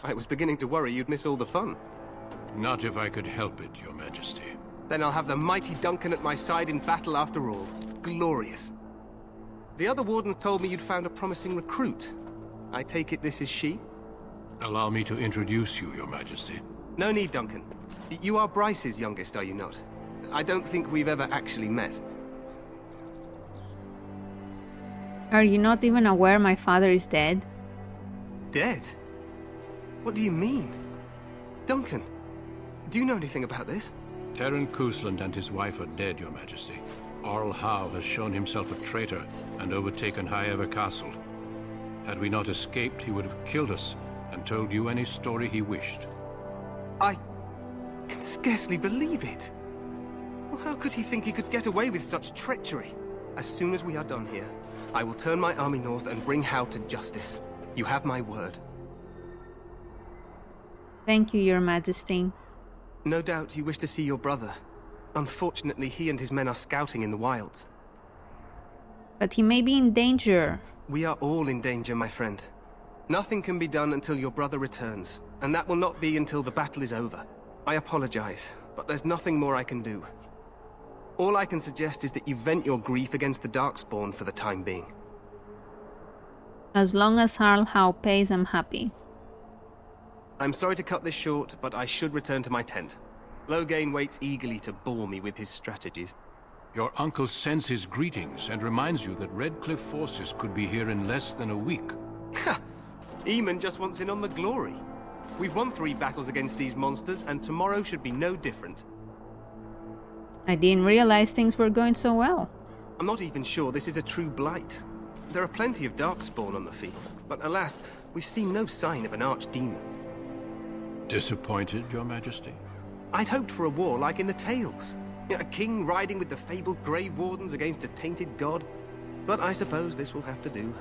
I was beginning to worry you'd miss all the fun. Not if I could help it, Your Majesty. Then I'll have the mighty Duncan at my side in battle after all. Glorious. The other wardens told me you'd found a promising recruit. I take it this is she? Allow me to introduce you, Your Majesty. No need, Duncan. You are Bryce's youngest, are you not? I don't think we've ever actually met. Are you not even aware my father is dead? Dead? What do you mean? Duncan, do you know anything about this? Terran Cousland and his wife are dead, Your Majesty. Arl Howe has shown himself a traitor and overtaken Highever Castle. Had we not escaped, he would have killed us and told you any story he wished. I can scarcely believe it. Well, how could he think he could get away with such treachery? As soon as we are done here, I will turn my army north and bring Howe to justice. You have my word. Thank you, Your Majesty. No doubt you wish to see your brother. Unfortunately, he and his men are scouting in the wilds. But he may be in danger. We are all in danger, my friend. Nothing can be done until your brother returns, and that will not be until the battle is over. I apologize, but there's nothing more I can do. All I can suggest is that you vent your grief against the Darkspawn for the time being. As long as Arl Howe pays, I'm happy. I'm sorry to cut this short, but I should return to my tent. Loghain waits eagerly to bore me with his strategies. Your uncle sends his greetings and reminds you that Redcliffe forces could be here in less than a week. Ha! Eamon just wants in on the glory. We've won 3 battles against these monsters, and tomorrow should be no different. I didn't realize things were going so well. I'm not even sure this is a true blight. There are plenty of darkspawn on the field, but alas, we've seen no sign of an archdemon. Disappointed, Your Majesty? I'd hoped for a war like in the tales. A king riding with the fabled Grey Wardens against a tainted god. But I suppose this will have to do.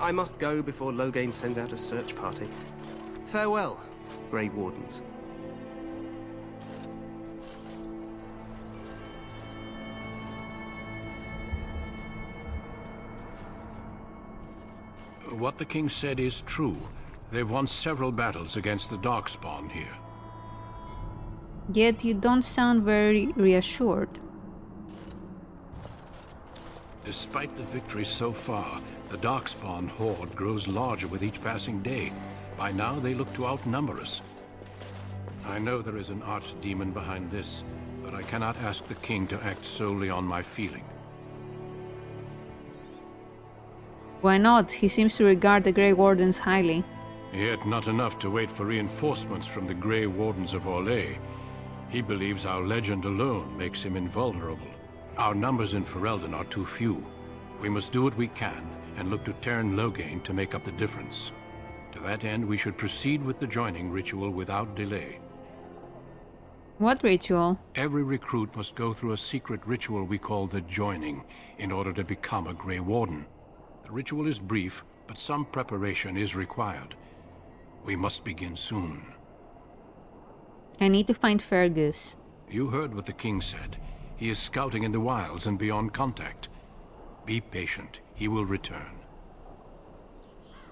I must go before Loghain sends out a search party. Farewell, Grey Wardens. What the king said is true. They've won several battles against the Darkspawn here. Yet you don't sound very reassured. Despite the victories so far, the Darkspawn horde grows larger with each passing day. By now, they look to outnumber us. I know there is an archdemon behind this, but I cannot ask the king to act solely on my feeling. Why not? He seems to regard the Grey Wardens highly. Yet not enough to wait for reinforcements from the Grey Wardens of Orlais. He believes our legend alone makes him invulnerable. Our numbers in Ferelden are too few. We must do what we can, and look to turn Loghain to make up the difference. To that end, we should proceed with the joining ritual without delay. What ritual? Every recruit must go through a secret ritual we call the joining, in order to become a Grey Warden. The ritual is brief, but some preparation is required. We must begin soon. I need to find Fergus. You heard what the king said. He is scouting in the wilds and beyond contact. Be patient. He will return.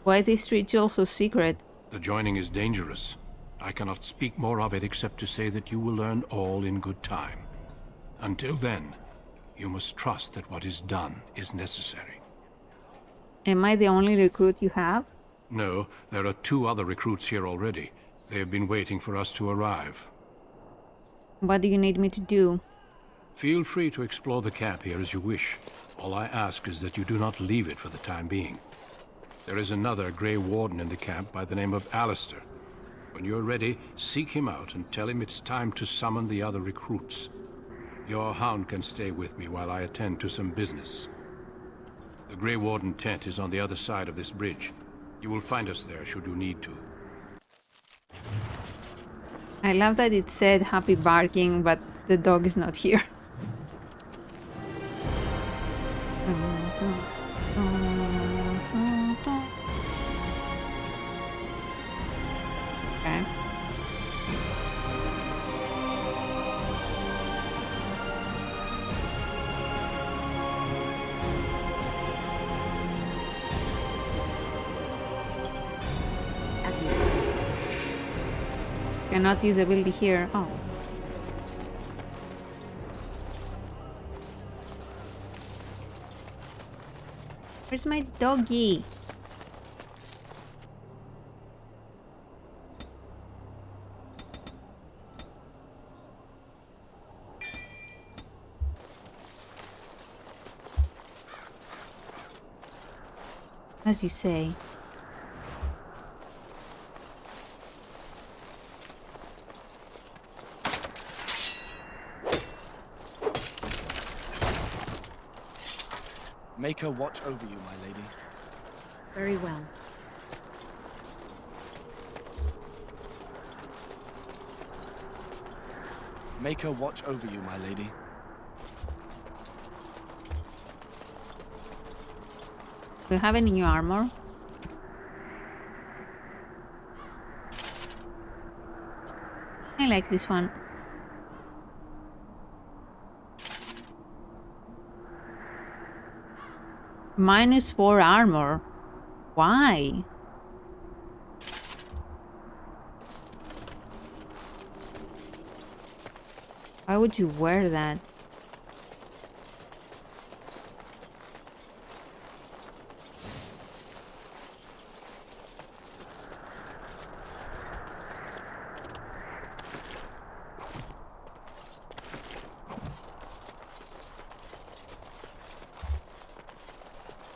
Why this ritual so secret? The joining is dangerous. I cannot speak more of it except to say that you will learn all in good time. Until then, you must trust that what is done is necessary. Am I the only recruit you have? No, there are 2 other recruits here already. They have been waiting for us to arrive. What do you need me to do? Feel free to explore the camp here as you wish. All I ask is that you do not leave it for the time being. There is another Grey Warden in the camp by the name of Alistair. When you're ready, seek him out and tell him it's time to summon the other recruits. Your hound can stay with me while I attend to some business. The Grey Warden tent is on the other side of this bridge. You will find us there should you need to. I love that it said happy barking, but the dog is not here. Okay. As you say. Cannot use ability here. Oh. Where's my doggy? As you say. Make her watch over you, my lady. Very well. Make her watch over you, my lady. Do you have any new armor? I like this one. -4 armor. Why? Why would you wear that?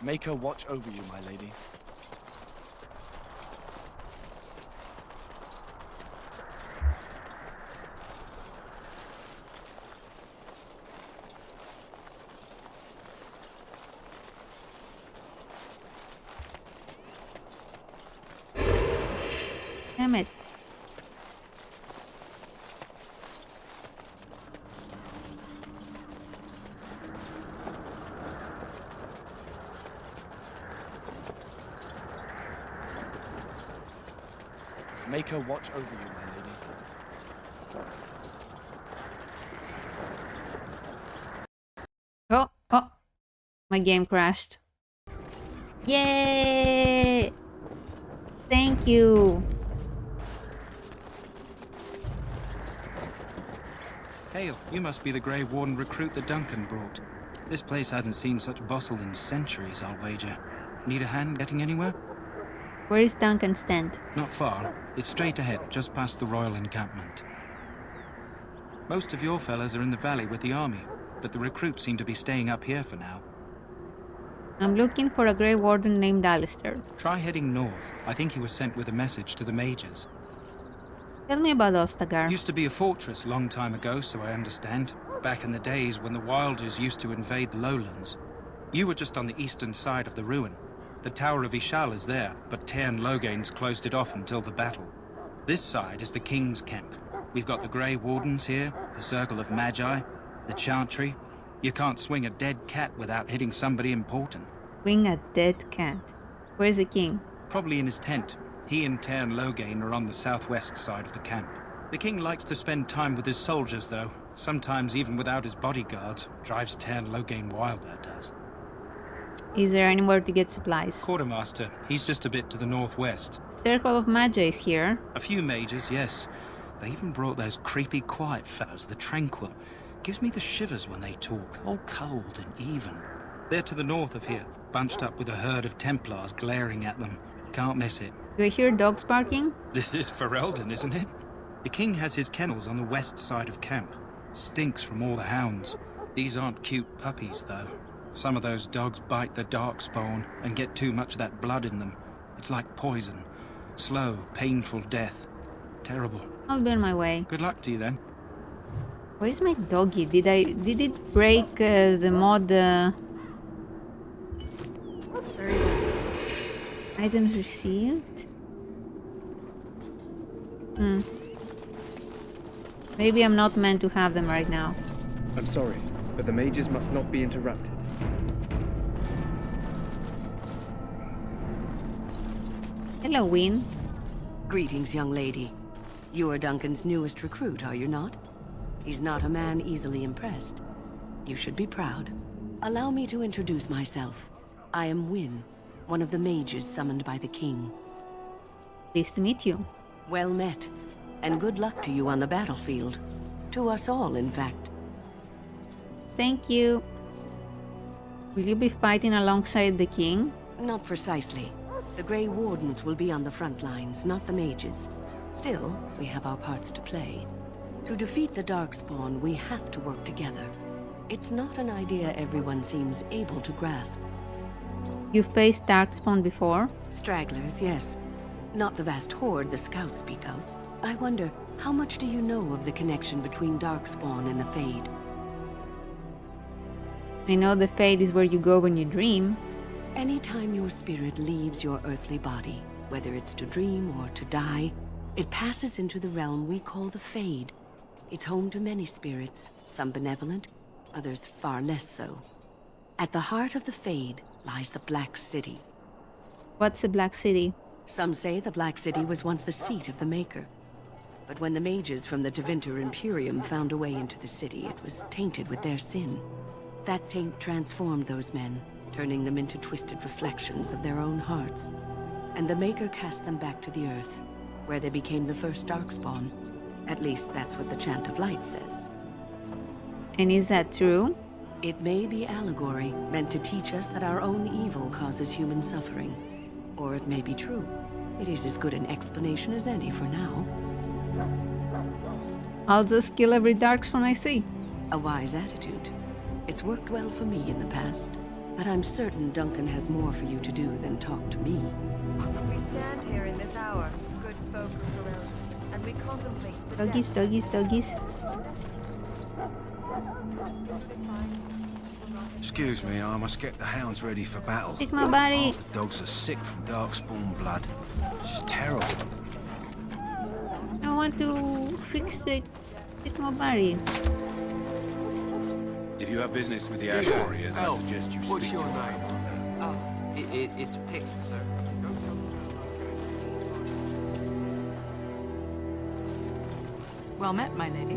Make her watch over you, my lady. Damn it. Make her watch over you, my lady. Oh, my game crashed. Yay! Thank you. Hail, you must be the Grey Warden recruit that Duncan brought. This place hasn't seen such bustle in centuries, I'll wager. Need a hand getting anywhere? Where is Duncan's tent? Not far. It's straight ahead, just past the royal encampment. Most of your fellas are in the valley with the army, but the recruits seem to be staying up here for now. I'm looking for a Grey Warden named Alistair. Try heading north. I think he was sent with a message to the mages. Tell me about Ostagar. Used to be a fortress long time ago, so I understand. Back in the days when the Wilders used to invade the lowlands. You were just on the eastern side of the ruin. The Tower of Ishal is there, but Tairn Logain's closed it off until the battle. This side is the King's camp. We've got the Grey Wardens here, the Circle of Magi, the Chantry. You can't swing a dead cat without hitting somebody important. Swing a dead cat? Where's the king? Probably in his tent. He and Tairn Logain are on the southwest side of the camp. The king likes to spend time with his soldiers, though. Sometimes even without his bodyguards. Drives Tairn Logain wild, that does. Is there anywhere to get supplies? Quartermaster. He's just a bit to the northwest. Circle of Magi is here. A few mages, yes. They even brought those creepy quiet fellows, the Tranquil. Gives me the shivers when they talk, all cold and even. They're to the north of here, bunched up with a herd of Templars glaring at them. Can't miss it. Do I hear dogs barking? This is Ferelden, isn't it? The king has his kennels on the west side of camp. Stinks from all the hounds. These aren't cute puppies, though. Some of those dogs bite the darkspawn and get too much of that blood in them. It's like poison. Slow, painful death. Terrible. I'll be on my way. Good luck to you then. Where's my doggy? Did it break the mod? Items received? Maybe I'm not meant to have them right now. I'm sorry, but the mages must not be interrupted. Hello, Win. Greetings, young lady. You are Duncan's newest recruit, are you not? He's not a man easily impressed. You should be proud. Allow me to introduce myself. I am Win, one of the mages summoned by the king. Pleased to meet you. Well met, and good luck to you on the battlefield. To us all, in fact. Thank you. Will you be fighting alongside the king? Not precisely. The Grey Wardens will be on the front lines, not the mages. Still, we have our parts to play. To defeat the Darkspawn, we have to work together. It's not an idea everyone seems able to grasp. You've faced Darkspawn before? Stragglers, yes. Not the vast horde the scouts speak of. I wonder, how much do you know of the connection between Darkspawn and the Fade? I know the Fade is where you go when you dream. Anytime your spirit leaves your earthly body, whether it's to dream or to die, it passes into the realm we call the Fade. It's home to many spirits, some benevolent, others far less so. At the heart of the Fade lies the Black City. What's the Black City? Some say the Black City was once the seat of the Maker. But when the mages from the Tevinter Imperium found a way into the city, it was tainted with their sin. That taint transformed those men, turning them into twisted reflections of their own hearts. And the Maker cast them back to the Earth, where they became the first Darkspawn. At least that's what the Chant of Light says. And is that true? It may be allegory, meant to teach us that our own evil causes human suffering. Or it may be true. It is as good an explanation as any for now. I'll just kill every Darkspawn I see. A wise attitude. It's worked well for me in the past. But I'm certain Duncan has more for you to do than talk to me. We stand here in this hour, good folk of Ferelden, and we contemplate the Doggies, death. doggies, doggies. Excuse me, I must get the hounds ready for battle. Take my body. Half the dogs are sick from Darkspawn blood. It's terrible. want to fix the Mobari. If you have business with the Ash Warriors, I suggest you What's speak your to them. name? It's Pick, sir. Well met, my lady.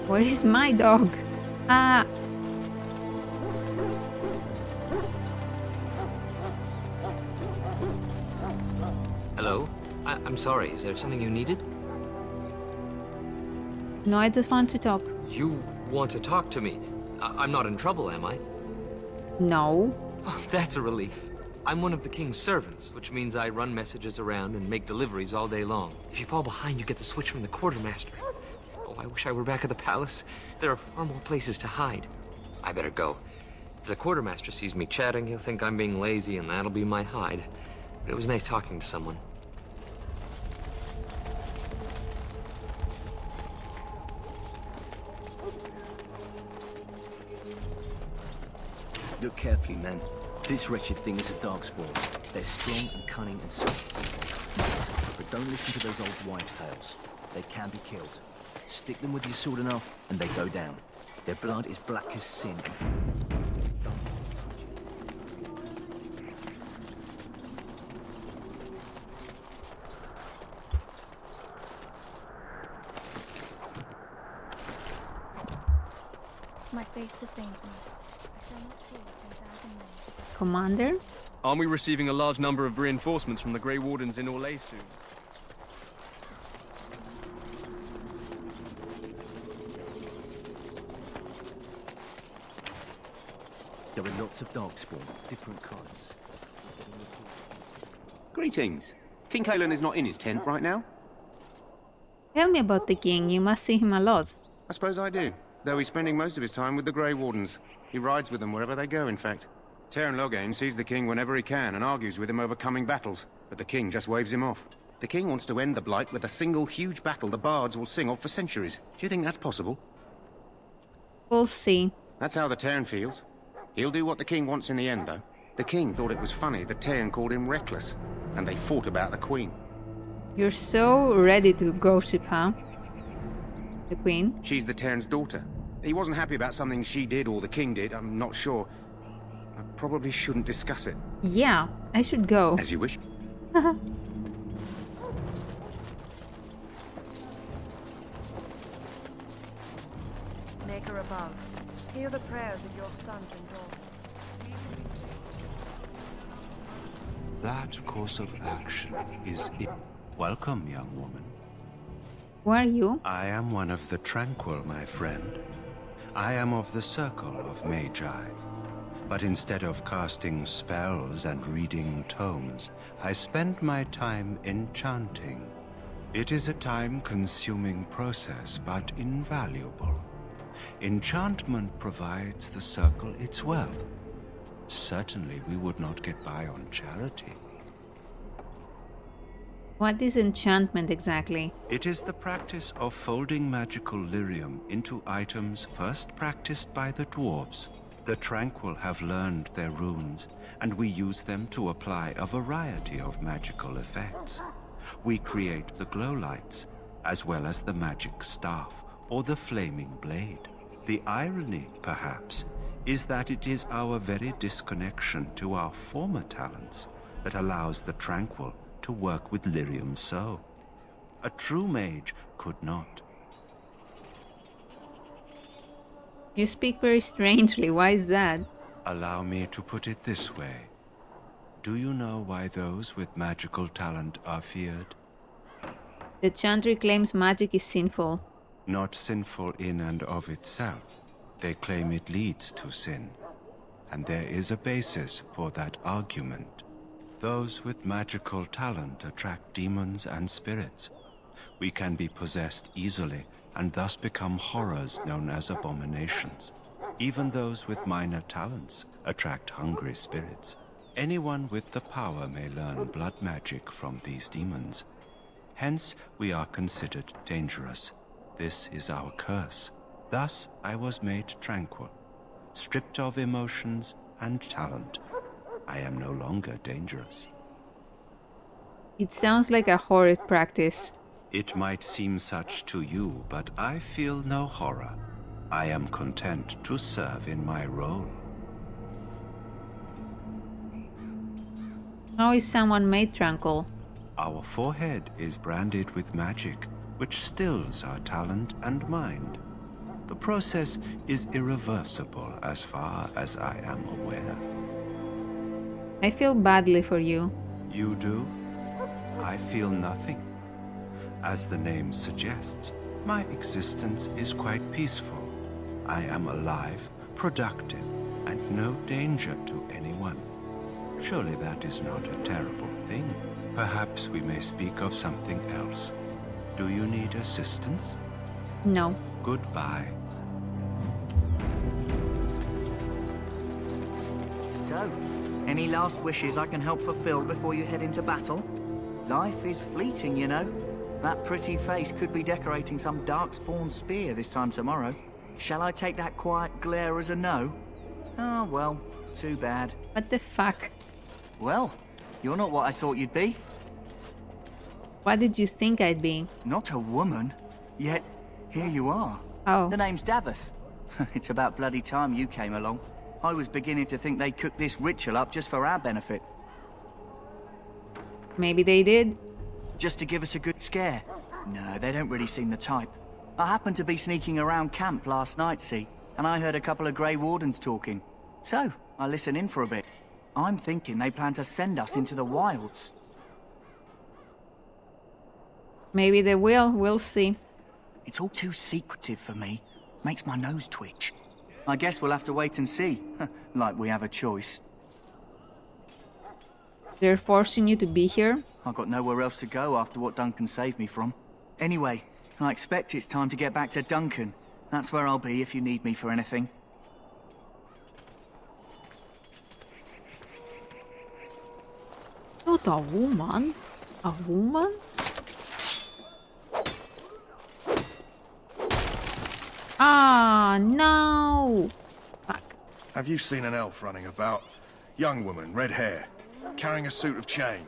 Where is my dog? Ah! Hello? I'm sorry, is there something you needed? No, I just want to talk. You want to talk to me? I'm not in trouble, am I? No. Oh, that's a relief. I'm one of the king's servants, which means I run messages around and make deliveries all day long. If you fall behind, you get the switch from the quartermaster. Oh, I wish I were back at the palace. There are far more places to hide. I better go. If the quartermaster sees me chatting, he'll think I'm being lazy, and that'll be my hide. But it was nice talking to someone. Look carefully, men. This wretched thing is a darkspawn. They're strong and cunning and swift. But don't listen to those old wives' tales. They can be killed. Stick them with your sword enough, and they go down. Their blood is black as sin. My faith sustains me. I shall not fear 10,000 men. Commander? Aren't we receiving a large number of reinforcements from the Grey Wardens in Orlais soon? There are lots of darkspawn, different kinds. Greetings. King Cousland is not in his tent right now? Tell me about the king. You must see him a lot. I suppose I do, though he's spending most of his time with the Grey Wardens. He rides with them wherever they go, in fact. Teyrn Loghain sees the king whenever he can and argues with him over coming battles, but the king just waves him off. The king wants to end the Blight with a single huge battle the bards will sing of for centuries. Do you think that's possible? We'll see. That's how the Teyrn feels. He'll do what the king wants in the end, though. The king thought it was funny that Teyrn called him reckless, and they fought about the queen. You're so ready to gossip, huh? The queen? She's the Teyrn's daughter. He wasn't happy about something she did or the king did, I'm not sure. I probably shouldn't discuss it. Yeah, I should go. As you wish. Maker above, hear the prayers of your sons and daughters. That course of action is it. Welcome, young woman. Who are you? I am one of the Tranquil, my friend. I am of the Circle of Magi. But instead of casting spells and reading tomes, I spend my time enchanting. It is a time-consuming process, but invaluable. Enchantment provides the Circle its wealth. Certainly we would not get by on charity. What is enchantment exactly? It is the practice of folding magical lyrium into items first practiced by the dwarves. The Tranquil have learned their runes, and we use them to apply a variety of magical effects. We create the glow lights, as well as the magic staff or the flaming blade. The irony, perhaps, is that it is our very disconnection to our former talents that allows the Tranquil to work with lyrium so. A true mage could not. You speak very strangely. Why is that? Allow me to put it this way. Do you know why those with magical talent are feared? The Chantry claims magic is sinful. Not sinful in and of itself. They claim it leads to sin. And there is a basis for that argument. Those with magical talent attract demons and spirits. We can be possessed easily and thus become horrors known as abominations. Even those with minor talents attract hungry spirits. Anyone with the power may learn blood magic from these demons. Hence, we are considered dangerous. This is our curse. Thus, I was made tranquil, stripped of emotions and talent. I am no longer dangerous. It sounds like a horrid practice. It might seem such to you, but I feel no horror. I am content to serve in my role. How is someone made tranquil? Our forehead is branded with magic, which stills our talent and mind. The process is irreversible as far as I am aware. I feel badly for you. You do? I feel nothing. As the name suggests, my existence is quite peaceful. I am alive, productive, and no danger to anyone. Surely that is not a terrible thing. Perhaps we may speak of something else. Do you need assistance? No. Goodbye. So, any last wishes I can help fulfill before you head into battle? Life is fleeting, you know. That pretty face could be decorating some darkspawn spear this time tomorrow. Shall I take that quiet glare as a no? Oh, well, too bad. What the fuck? Well, you're not what I thought you'd be. What did you think I'd be? Not a woman. Yet, here you are. Oh. The name's Davith. It's about bloody time you came along. I was beginning to think they'd cook this ritual up just for our benefit. Maybe they did. Just to give us a good scare. No, they don't really seem the type. I happened to be sneaking around camp last night, see, and I heard a couple of Grey Wardens talking. So, I listened in for a bit. I'm thinking they plan to send us into the wilds. Maybe they will. We'll see. It's all too secretive for me. Makes my nose twitch. I guess we'll have to wait and see. Like we have a choice. They're forcing you to be here? I've got nowhere else to go after what Duncan saved me from. Anyway, I expect it's time to get back to Duncan. That's where I'll be if you need me for anything. Not a woman? A woman? Ah, no! Fuck. Have you seen an elf running about? Young woman, red hair, carrying a suit of chain.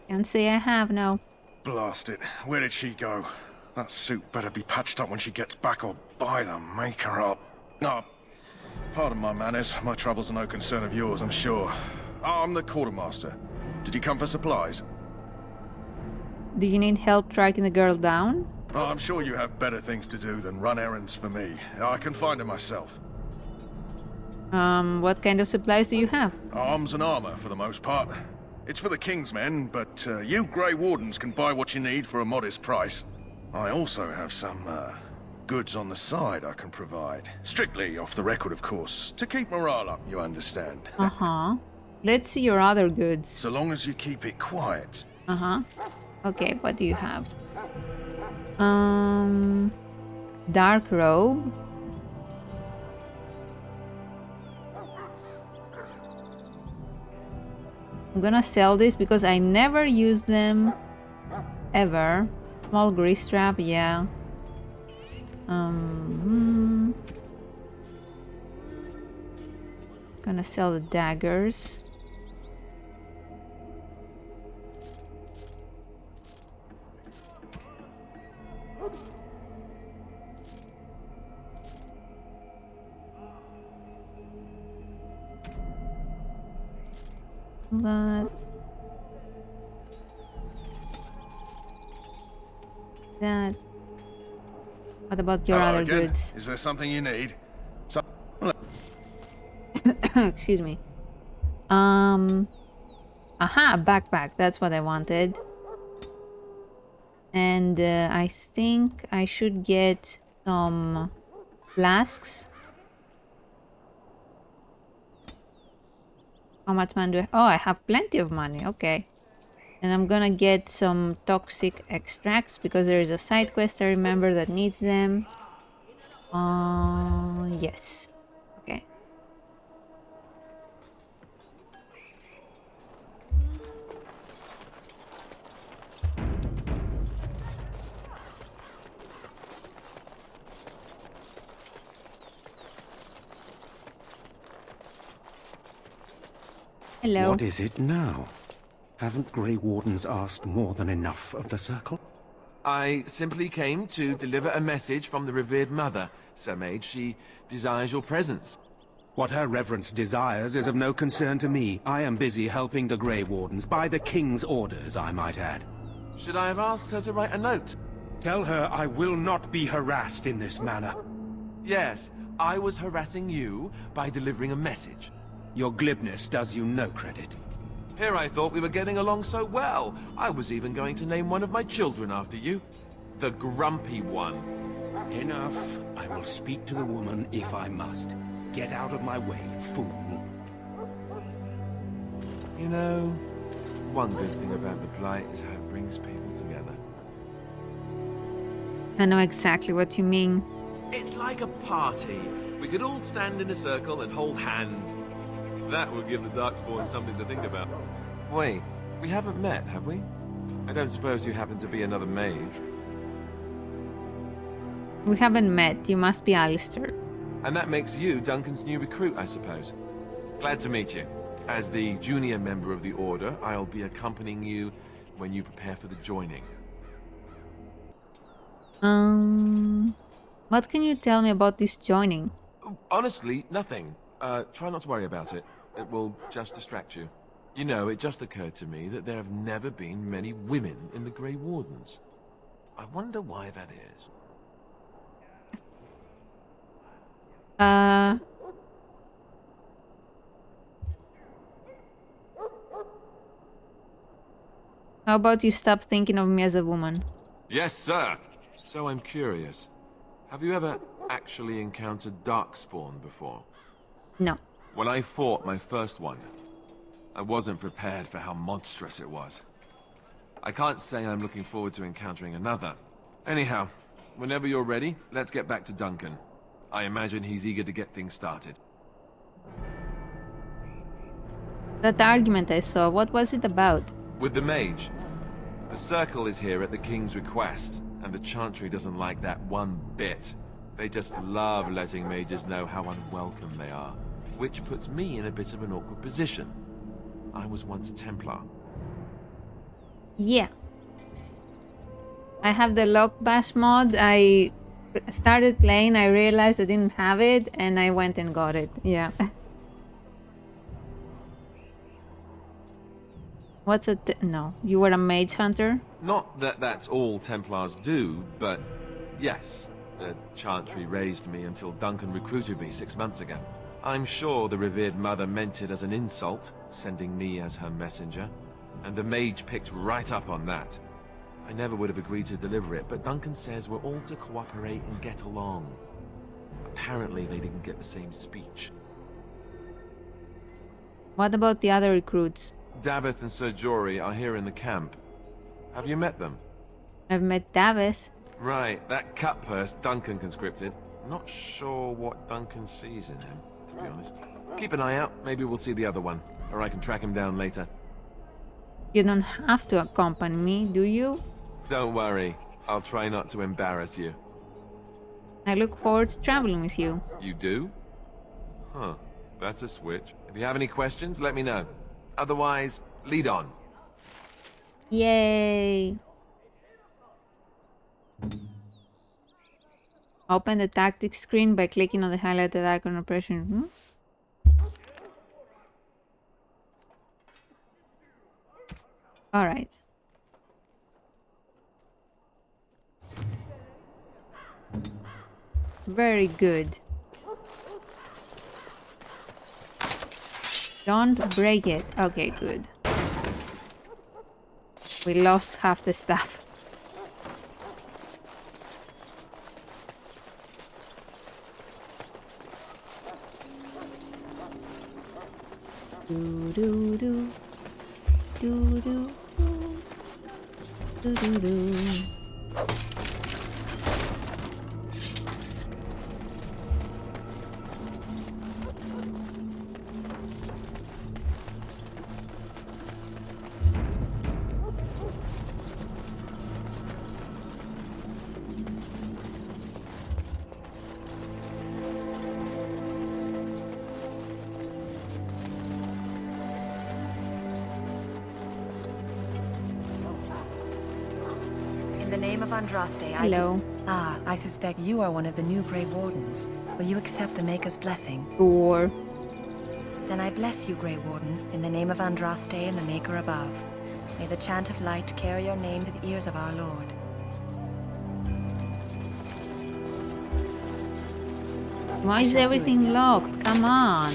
Can't say I have, no. Blast it. Where did she go? That suit better be patched up when she gets back or by the maker up. Oh, pardon my manners. My troubles are no concern of yours, I'm sure. I'm the quartermaster. Did you come for supplies? Do you need help tracking the girl down? Oh, I'm sure you have better things to do than run errands for me. I can find her myself. What kind of supplies do you have? Arms and armor, for the most part. It's for the King's men, but you Grey Wardens can buy what you need for a modest price. I also have some, goods on the side I can provide. Strictly off the record, of course. To keep morale up, you understand. Uh-huh. Let's see your other goods. So long as you keep it quiet. Uh-huh. Okay, what do you have? Dark robe. I'm gonna sell this because I never use them ever. Small grease strap, yeah. Gonna sell the daggers. That. What about your other again. goods? Is there something you need? Excuse me. Aha, backpack. That's what I wanted. And I think I should get some flasks. How much money do I... Oh, I have plenty of money. Okay. And I'm gonna get some toxic extracts because there is a side quest I remember that needs them. Yes. Okay. Hello. What is it now? Haven't Grey Wardens asked more than enough of the Circle? I simply came to deliver a message from the revered mother, Sir Mage. She desires your presence. What her reverence desires is of no concern to me. I am busy helping the Grey Wardens, by the King's orders, I might add. Should I have asked her to write a note? Tell her I will not be harassed in this manner. Yes, I was harassing you by delivering a message. Your glibness does you no credit. Here I thought we were getting along so well. I was even going to name one of my children after you. The Grumpy One. Enough. I will speak to the woman if I must. Get out of my way, fool. You know, one good thing about the Blight is how it brings people together. I know exactly what you mean. It's like a party. We could all stand in a circle and hold hands. That would give the Darkspawn something to think about. Wait, we haven't met, have we? I don't suppose you happen to be another mage. We haven't met. You must be Alistair. And that makes you Duncan's new recruit, I suppose. Glad to meet you. As the junior member of the Order, I'll be accompanying you when you prepare for the joining. What can you tell me about this joining? Honestly, nothing. Try not to worry about it. It will just distract you. You know, it just occurred to me that there have never been many women in the Grey Wardens. I wonder why that is. How about you stop thinking of me as a woman? Yes, sir. So I'm curious. Have you ever actually encountered Darkspawn before? No. When I fought my first one, I wasn't prepared for how monstrous it was. I can't say I'm looking forward to encountering another. Anyhow, whenever you're ready, let's get back to Duncan. I imagine he's eager to get things started. That argument I saw, what was it about? With the mage. The Circle is here at the King's request, and the Chantry doesn't like that one bit. They just love letting mages know how unwelcome they are, which puts me in a bit of an awkward position. I was once a Templar. Yeah. I have the Lock Bash mod. I started playing, I realized I didn't have it, and I went and got it. Yeah. What's a... No. You were a mage hunter? Not that that's all Templars do, but yes. The Chantry raised me until Duncan recruited me 6 months ago. I'm sure the revered mother meant it as an insult, sending me as her messenger, and the mage picked right up on that. I never would have agreed to deliver it, but Duncan says we're all to cooperate and get along. Apparently they didn't get the same speech. What about the other recruits? Davith and Sir Jory are here in the camp. Have you met them? I've met Davith. Right, that cutpurse Duncan conscripted. Not sure what Duncan sees in him, to be honest. Keep an eye out, maybe we'll see the other one, or I can track him down later. You don't have to accompany me, do you? Don't worry, I'll try not to embarrass you. I look forward to traveling with you. You do? Huh, that's a switch. If you have any questions, let me know. Otherwise, lead on. Yay! Open the tactics screen by clicking on the highlighted icon or pressing... Alright. Very good. Don't break it. Okay, good. We lost half the stuff. Do do do do do do do do. name of Andraste, Hello. I suspect you are one of the new Grey Wardens. Will you accept the Maker's blessing? Or... Then I bless you, Grey Warden, in the name of Andraste and the Maker above. May the chant of light carry your name to the ears of our Lord. Why is everything locked? Come on.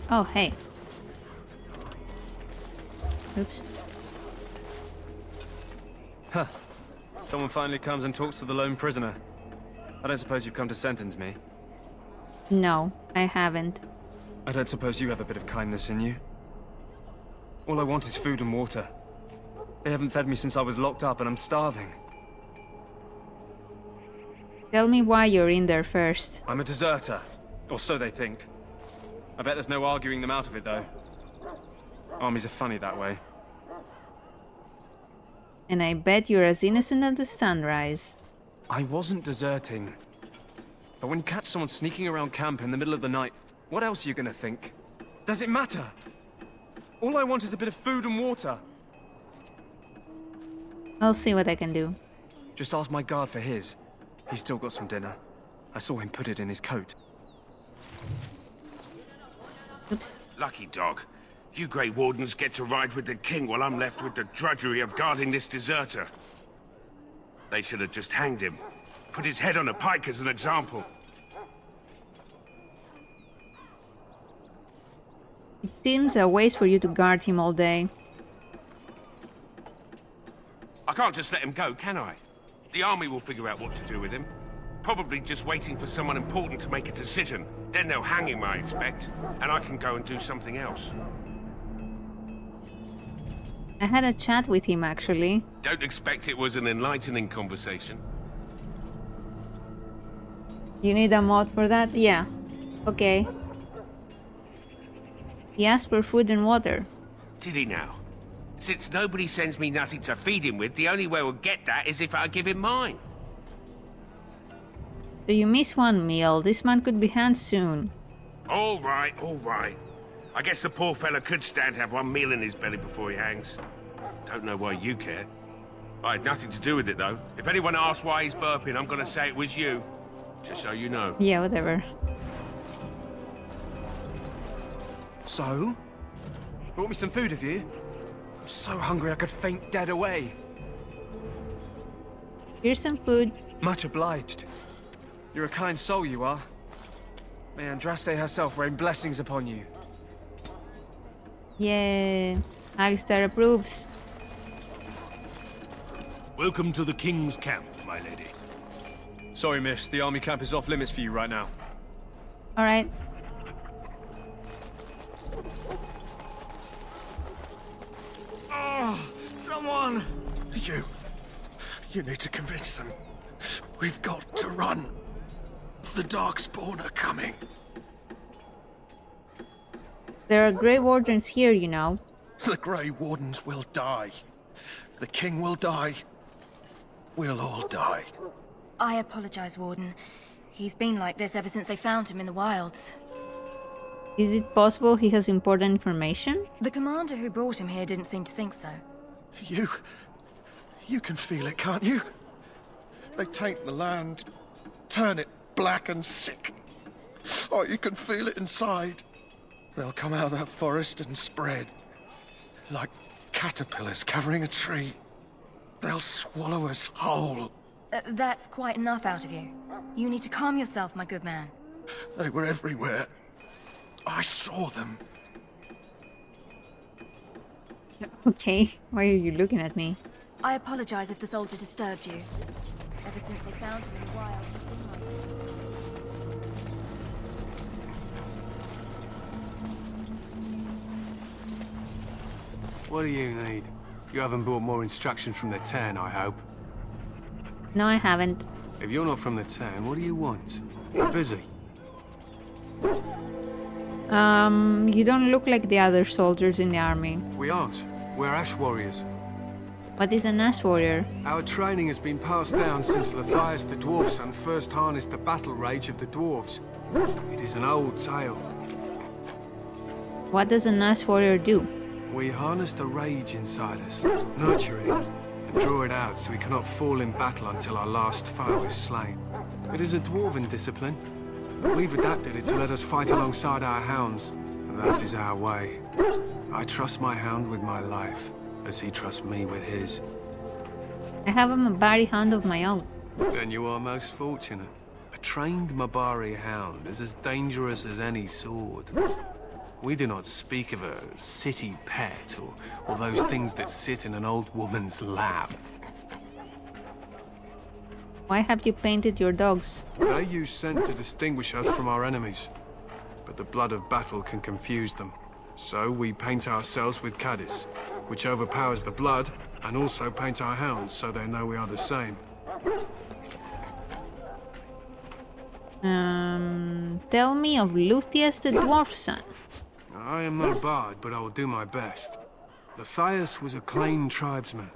Oh, hey. Oops. Huh. Someone finally comes and talks to the lone prisoner. I don't suppose you've come to sentence me. No, I haven't. I don't suppose you have a bit of kindness in you. All I want is food and water. They haven't fed me since I was locked up and I'm starving. Tell me why you're in there first. I'm a deserter. Or so they think. I bet there's no arguing them out of it, though. Armies are funny that way. And I bet you're as innocent as the sunrise. I wasn't deserting. But when you catch someone sneaking around camp in the middle of the night, what else are you gonna think? Does it matter? All I want is a bit of food and water. I'll see what I can do. Just ask my guard for his. He's still got some dinner. I saw him put it in his coat. Oops. Lucky dog. You Grey Wardens get to ride with the king while I'm left with the drudgery of guarding this deserter. They should have just hanged him. Put his head on a pike as an example. It seems a waste for you to guard him all day. I can't just let him go, can I? The army will figure out what to do with him. Probably just waiting for someone important to make a decision. Then they'll hang him, I expect. And I can go and do something else. I had a chat with him, actually. Don't expect it was an enlightening conversation. You need a mod for that? Yeah. Okay. He asked for food and water. Did he now? Since nobody sends me nothing to feed him with, the only way we'll get that is if I give him mine. So you miss one meal. This man could be hanged soon. All right, all right. I guess the poor fella could stand to have one meal in his belly before he hangs. Don't know why you care. I had nothing to do with it, though. If anyone asks why he's burping, I'm gonna say it was you. Just so you know. Yeah, whatever. So? Brought me some food, have you? I'm so hungry I could faint dead away. Here's some food. Much obliged. You're a kind soul, you are. May Andraste herself rain blessings upon you. Yeah, Alistair approves. Welcome to the King's camp, my lady. Sorry, miss. The army camp is off limits for you right now. Alright. Oh, someone! You need to convince them. We've got to run. The Darkspawn are coming. There are Grey Wardens here, you know. The Grey Wardens will die. The King will die. We'll all die. I apologize, Warden. He's been like this ever since they found him in the wilds. Is it possible he has important information? The commander who brought him here didn't seem to think so. You can feel it, can't you? They taint the land, turn it black and sick. Oh, you can feel it inside. They'll come out of that forest and spread. Like caterpillars covering a tree. They'll swallow us whole. That's quite enough out of you. You need to calm yourself, my good man. They were everywhere. I saw them. Okay, why are you looking at me? I apologize if the soldier disturbed you. Ever since they found him in the wild, he's been like this. What do you need? You haven't brought more instructions from the town, I hope. No, I haven't. If you're not from the town, what do you want? You're busy. You don't look like the other soldiers in the army. We aren't. We're Ash Warriors. What is an Ash Warrior? Our training has been passed down since Lathias the Dwarf Son first harnessed the battle rage of the dwarves. It is an old tale. What does a nice warrior do? We harness the rage inside us, nurture it, and draw it out so we cannot fall in battle until our last foe is slain. It is a dwarven discipline, but we've adapted it to let us fight alongside our hounds, and that is our way. I trust my hound with my life, as he trusts me with his. I have a Mabari hound of my own. Then you are most fortunate. A trained Mabari hound is as dangerous as any sword. We do not speak of a city pet, or those things that sit in an old woman's lap. Why have you painted your dogs? They use scent to distinguish us from our enemies, but the blood of battle can confuse them. So we paint ourselves with Caddis, which overpowers the blood, and also paint our hounds so they know we are the same. Tell me of Luthien the dwarf's son. I am no bard, but I will do my best. Luthien was a Clane tribesman.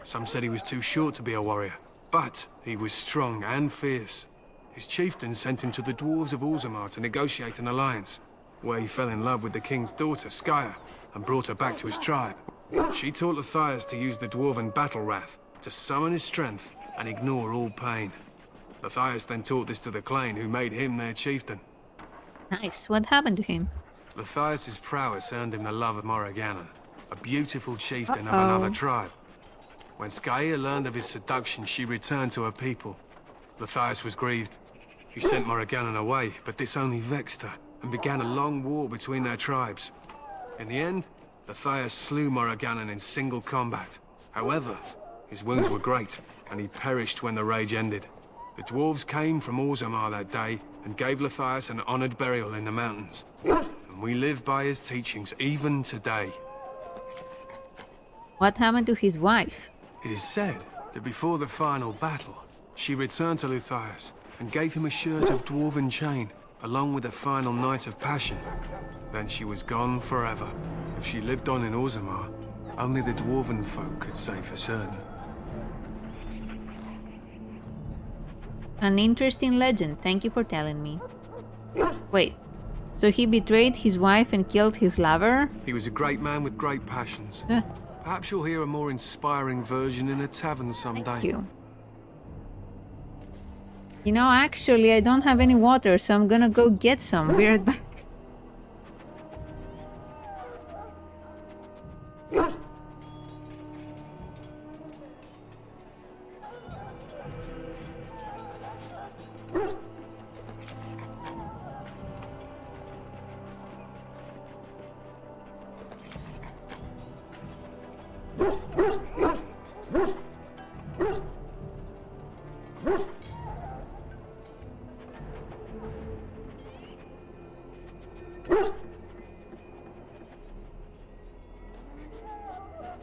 Some said he was too short to be a warrior, but he was strong and fierce. His chieftain sent him to the dwarves of Orzammar to negotiate an alliance, where he fell in love with the king's daughter, Skya, and brought her back to his tribe. She taught Luthien to use the dwarven battle wrath to summon his strength and ignore all pain. Luthien then taught this to the Clane, who made him their chieftain. Nice. What happened to him? Luthien' prowess earned him the love of Morrigannon, a beautiful chieftain of another tribe. When Skya learned of his seduction, she returned to her people. Luthien was grieved. He sent Morrigannon away, but this only vexed her, and began a long war between their tribes. In the end, Luthien slew Morrigannon in single combat. However, his wounds were great, and he perished when the rage ended. The dwarves came from Orzammar that day, and gave Luthien an honored burial in the mountains. And we live by his teachings even today. What happened to his wife? It is said that before the final battle, she returned to Luthien and gave him a shirt of dwarven chain, along with a final night of passion. Then she was gone forever. If she lived on in Orzammar, only the dwarven folk could say for certain. An interesting legend, thank you for telling me. Wait, so he betrayed his wife and killed his lover? He was a great man with great passions. Perhaps you'll hear a more inspiring version in a tavern someday. Thank you. You know, actually, I don't have any water, so I'm gonna go get some. Be right back.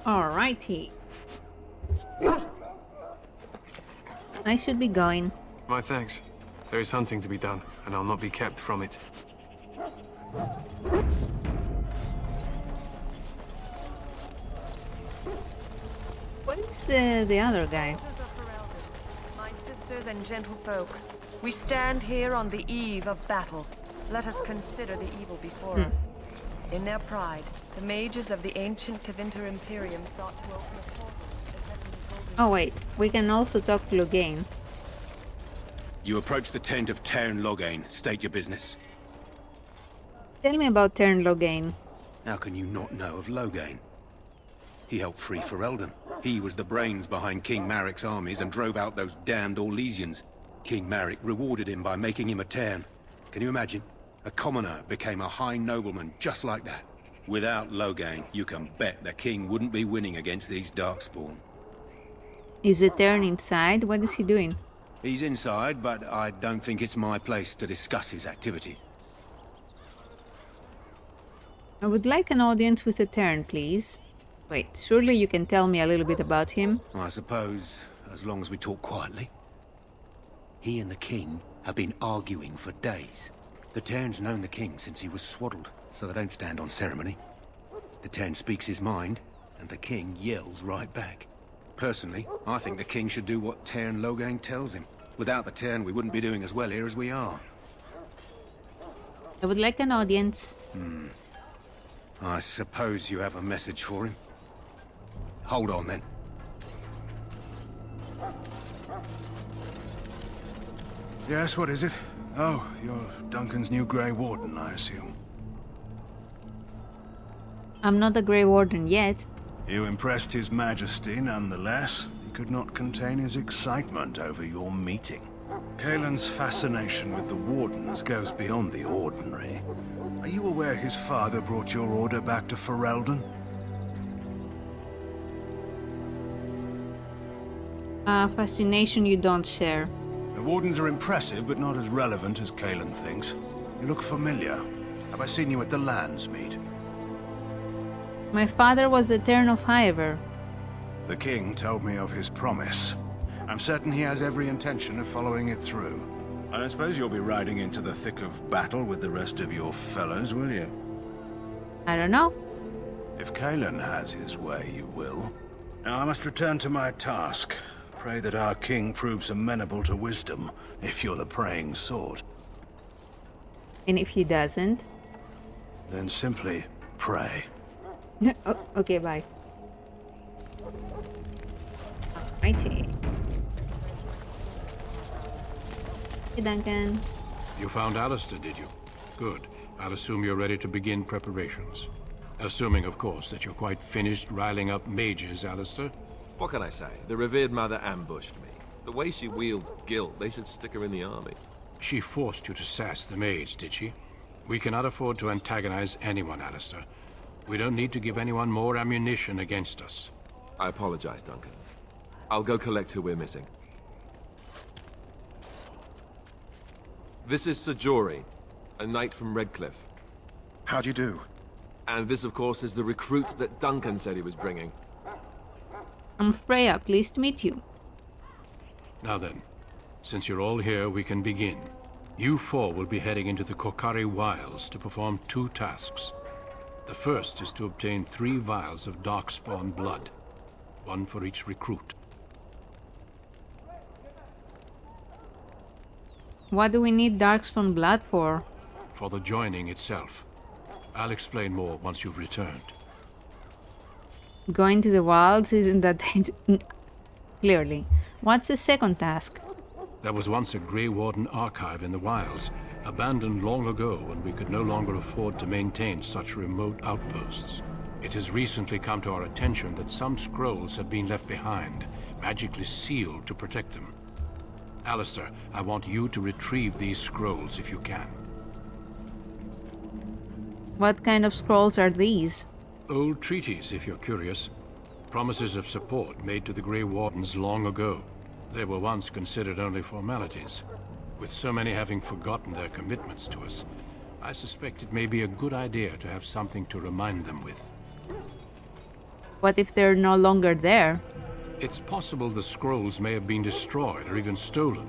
Alrighty. I should be going. My thanks. There is hunting to be done, and I'll not be kept from it. What is the other guy? My sisters and gentlefolk, we stand here on the eve of battle. Let us consider the evil before us. In their pride, the mages of the ancient Tevinter Imperium sought to open a portal to the heavenly golden... Oh wait, we can also talk to Loghain. You approach the tent of Teyrn Loghain. State your business. Tell me about Teyrn Loghain. How can you not know of Loghain? He helped free Ferelden. He was the brains behind King Maric's armies and drove out those damned Orlesians. King Maric rewarded him by making him a Teyrn. Can you imagine? A commoner became a high nobleman just like that. Without Loghain, you can bet the king wouldn't be winning against these Darkspawn. Is the Teyrn inside? What is he doing? He's inside, but I don't think it's my place to discuss his activities. I would like an audience with a Teyrn, please. Wait, surely you can tell me a little bit about him? I suppose, as long as we talk quietly. He and the king have been arguing for days. The Teyrn's known the king since he was swaddled, so they don't stand on ceremony. The Teyrn speaks his mind, and the king yells right back. Personally, I think the king should do what Teyrn Loghain tells him. Without the Teyrn, we wouldn't be doing as well here as we are. I would like an audience. I suppose you have a message for him. Hold on, then. Yes, what is it? Oh, you're Duncan's new Grey Warden, I assume. I'm not the Grey Warden yet. You impressed His Majesty nonetheless. He could not contain his excitement over your meeting. Caelan's fascination with the Wardens goes beyond the ordinary. Are you aware his father brought your order back to Ferelden? Fascination you don't share. The Wardens are impressive, but not as relevant as Caelan thinks. You look familiar. Have I seen you at the Landsmeet? My father was the Tern of Highever. The king told me of his promise. I'm certain he has every intention of following it through. I don't suppose you'll be riding into the thick of battle with the rest of your fellows, will you? I don't know. If Caelan has his way, you will. Now I must return to my task. Pray that our king proves amenable to wisdom, if you're the praying sort. And if he doesn't? Then simply pray. Oh, okay, bye. Alrighty. Hey, Duncan. You found Alistair, did you? Good. I'll assume you're ready to begin preparations. Assuming, of course, that you're quite finished riling up mages, Alistair. What can I say? The revered mother ambushed me. The way she wields guilt, they should stick her in the army. She forced you to sass the maids, did she? We cannot afford to antagonize anyone, Alistair. We don't need to give anyone more ammunition against us. I apologize, Duncan. I'll go collect who we're missing. This is Sir Jory, a knight from Redcliffe. How'd you do? And this, of course, is the recruit that Duncan said he was bringing. I'm Freya, pleased to meet you. Now then, since you're all here, we can begin. You four will be heading into the Korcari Wilds to perform 2 tasks. The first is to obtain 3 vials of Darkspawn blood, 1 for each recruit. What do we need Darkspawn blood for? For the joining itself. I'll explain more once you've returned. Going to the wilds isn't that clearly. What's the second task? There was once a Grey Warden archive in the wilds, abandoned long ago when we could no longer afford to maintain such remote outposts. It has recently come to our attention that some scrolls have been left behind, magically sealed to protect them. Alistair, I want you to retrieve these scrolls if you can. What kind of scrolls are these? Old treaties, if you're curious. Promises of support made to the Grey Wardens long ago. They were once considered only formalities. With so many having forgotten their commitments to us, I suspect it may be a good idea to have something to remind them with. What if they're no longer there? It's possible the scrolls may have been destroyed or even stolen,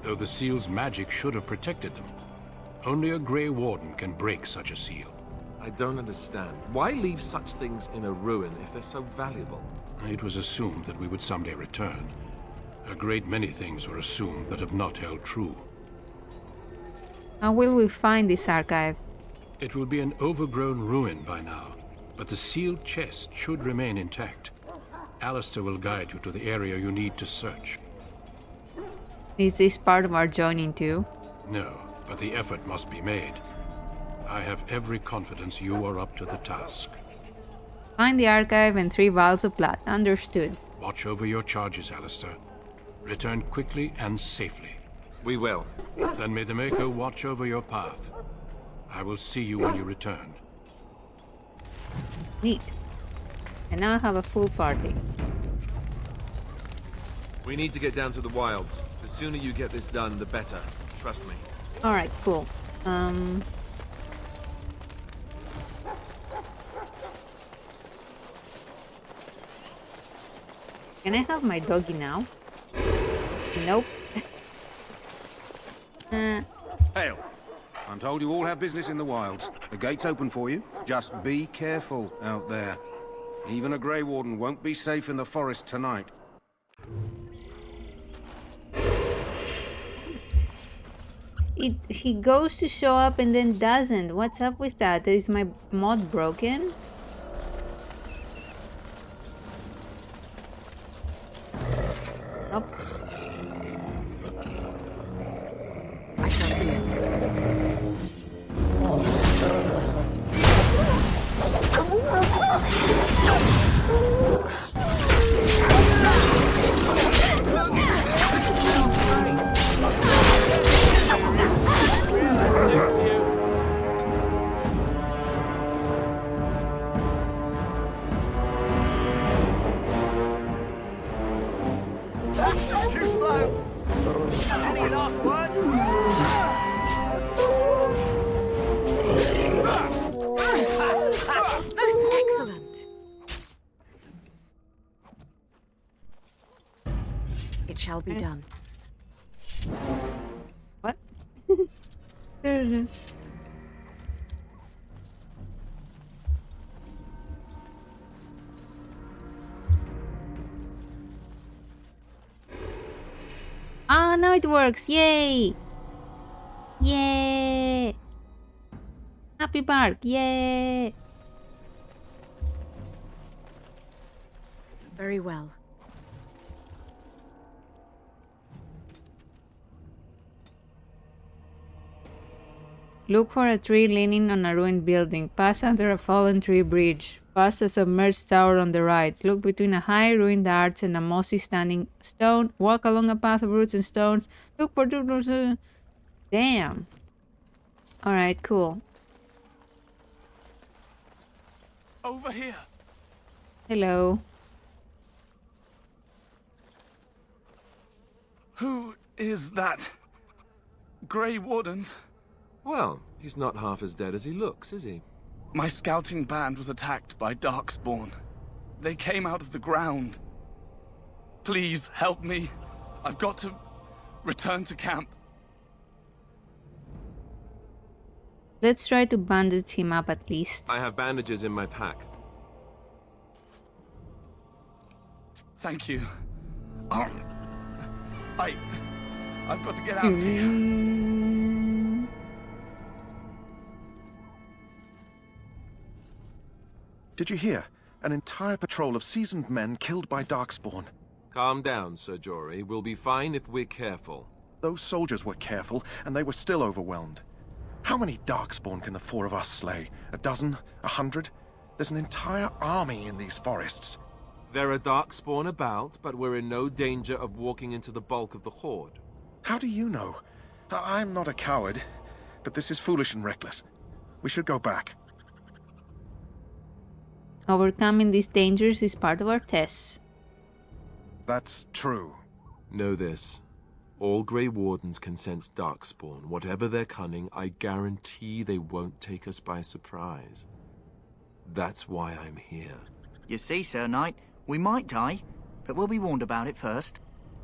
though the seal's magic should have protected them. Only a Grey Warden can break such a seal. I don't understand. Why leave such things in a ruin if they're so valuable? It was assumed that we would someday return. A great many things were assumed that have not held true. How will we find this archive? It will be an overgrown ruin by now, but the sealed chest should remain intact. Alistair will guide you to the area you need to search. Is this part of our joining too? No, but the effort must be made. I have every confidence you are up to the task. Find the archive and 3 vials of blood. Understood. Watch over your charges, Alistair. Return quickly and safely. We will. Then may the Maker watch over your path. I will see you when you return. Neat. And now I have a full party. We need to get down to the wilds. The sooner you get this done, the better. Trust me. Alright, cool. Can I have my doggy now? Nope. Hail. I'm told you all have business in the wilds. The gate's open for you. Just be careful out there. Even a Grey Warden won't be safe in the forest tonight. he goes to show up and then doesn't. What's up with that? Is my mod broken? Nope. I shall do it. Too slow. Any last words? Most excellent. It shall be done. What? Ah, now it works! Yay! Yay! Happy bark! Yay! Very well. Look for a tree leaning on a ruined building. Pass under a fallen tree bridge. Past a submerged tower on the right. Look between a high ruined arch and a mossy standing stone. Walk along a path of roots and stones. Look for... Damn. Alright, cool. Over here. Hello. Who is that? Grey Wardens? Well, he's not half as dead as he looks, is he? My scouting band was attacked by Darkspawn. They came out of the ground. Please help me. I've got to return to camp. Let's try to bandage him up at least. I have bandages in my pack. Thank you. I've got to get out of here. Did you hear? An entire patrol of seasoned men killed by Darkspawn. Calm down, Sir Jory. We'll be fine if we're careful. Those soldiers were careful, and they were still overwhelmed. How many Darkspawn can the four of us slay? A dozen? 100? There's an entire army in these forests. There are Darkspawn about, but we're in no danger of walking into the bulk of the Horde. How do you know? I'm not a coward, but this is foolish and reckless. We should go back. Overcoming these dangers is part of our tests. That's true. Know this. All Grey Wardens can sense Darkspawn. Whatever their cunning, I guarantee they won't take us by surprise. That's why I'm here. You see, Sir Knight, we might die, but we'll be warned about it first.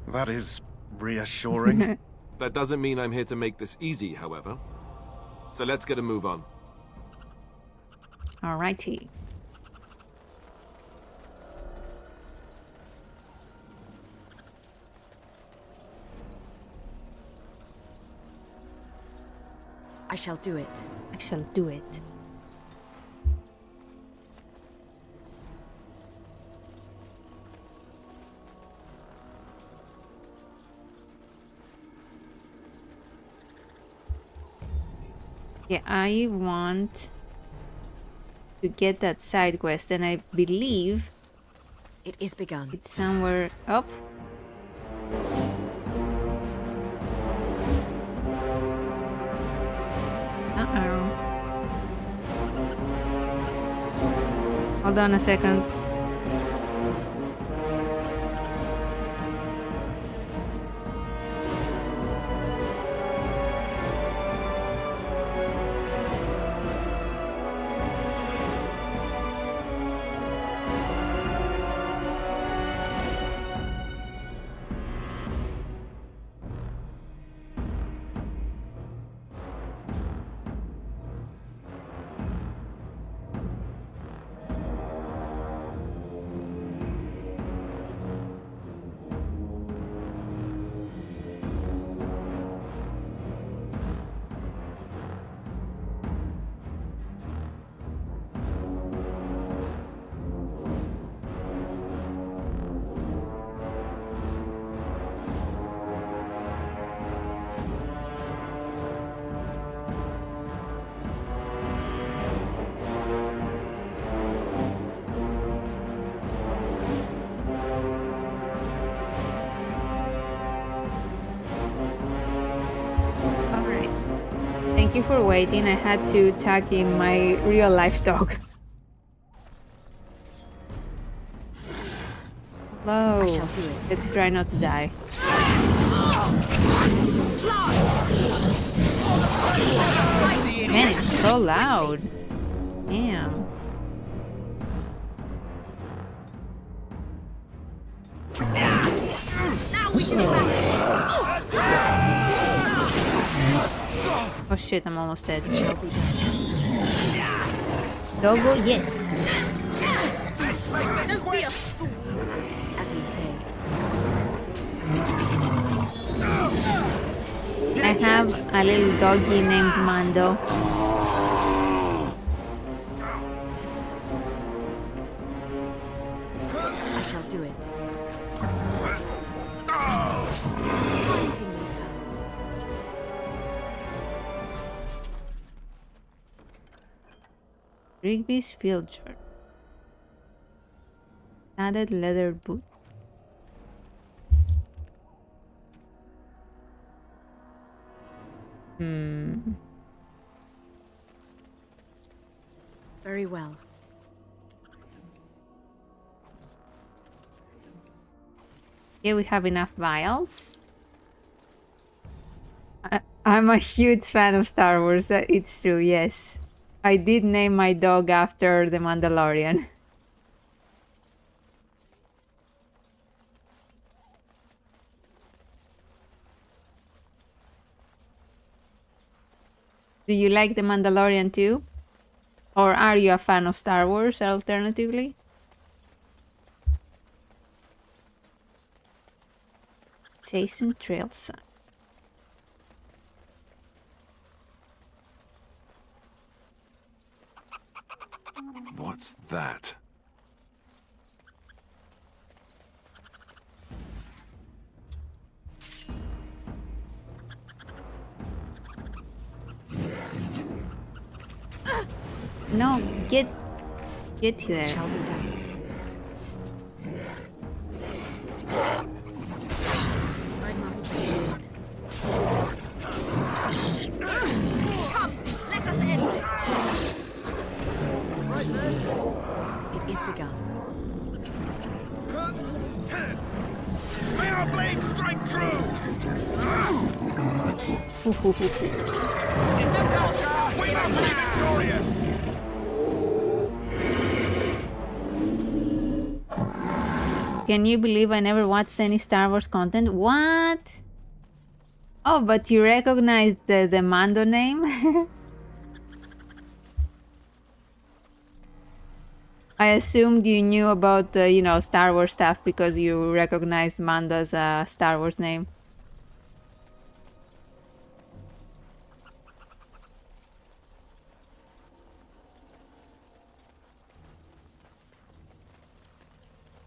That is reassuring. That doesn't mean I'm here to make this easy, however. So let's get a move on. Alrighty. I shall do it. I shall do it. Yeah, I want to get that side quest, and I believe it is begun. It's somewhere up. Hold on a second. Thank you for waiting. I had to tag in my real life dog. Hello. Let's try not to die. Man, it's so loud. Damn. Oh shit, I'm almost dead. Doggo, yes. Don't be a fool, as you say. I have a little doggy named Mando. I shall do it. Rigby's field shirt. Added leather boot. Very well. Yeah, we have enough vials. I'm a huge fan of Star Wars. It's true, yes. I did name my dog after the Mandalorian. Do you like the Mandalorian too? Or are you a fan of Star Wars alternatively? Chasing trail sign. What's that? No, get there. Shall be done. I must begin. Come, let us end this. Right then. It is begun. May our blade strike true! We must be victorious! Can you believe I never watched any Star Wars content? What? Oh, but you recognized the Mando name? I assumed you knew about, you know, Star Wars stuff because you recognized Mando as a Star Wars name.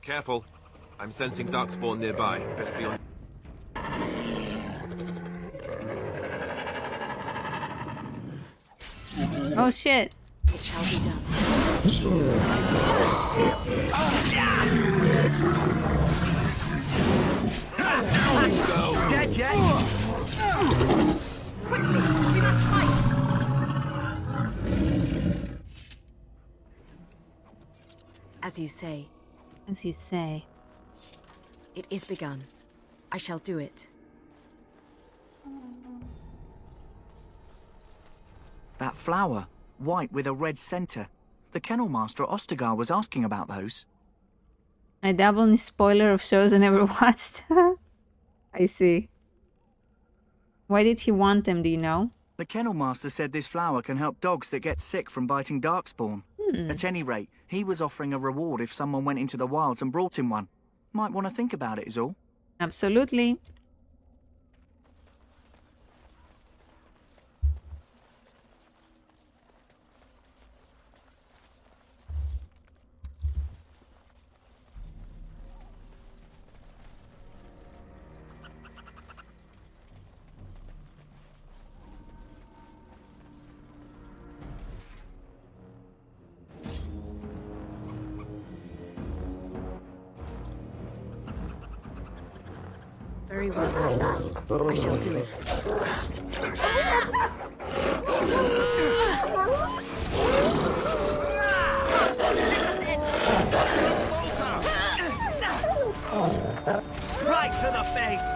Careful. I'm sensing darkspawn nearby. Best be on. Oh shit. It shall be done. Dead yet? Quickly, we must fight. As you say. As you say. It is begun. I shall do it. That flower, white with a red center. The kennel master at Ostagar was asking about those. I dabble in spoiler of shows I never watched. I see. Why did he want them, do you know? The kennel master said this flower can help dogs that get sick from biting darkspawn. At any rate, he was offering a reward if someone went into the wilds and brought him one. Might want to think about it is all. Absolutely. Very well. I shall do it. Right to the face!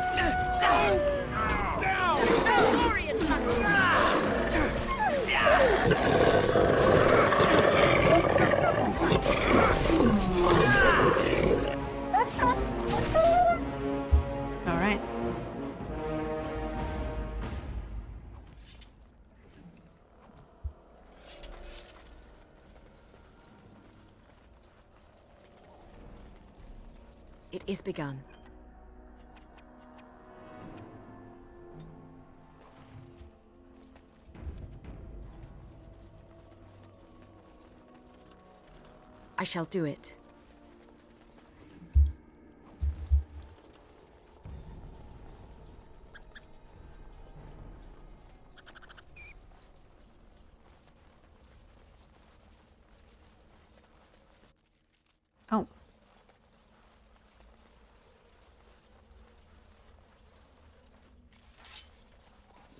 All right. It is begun. I shall do it. Oh.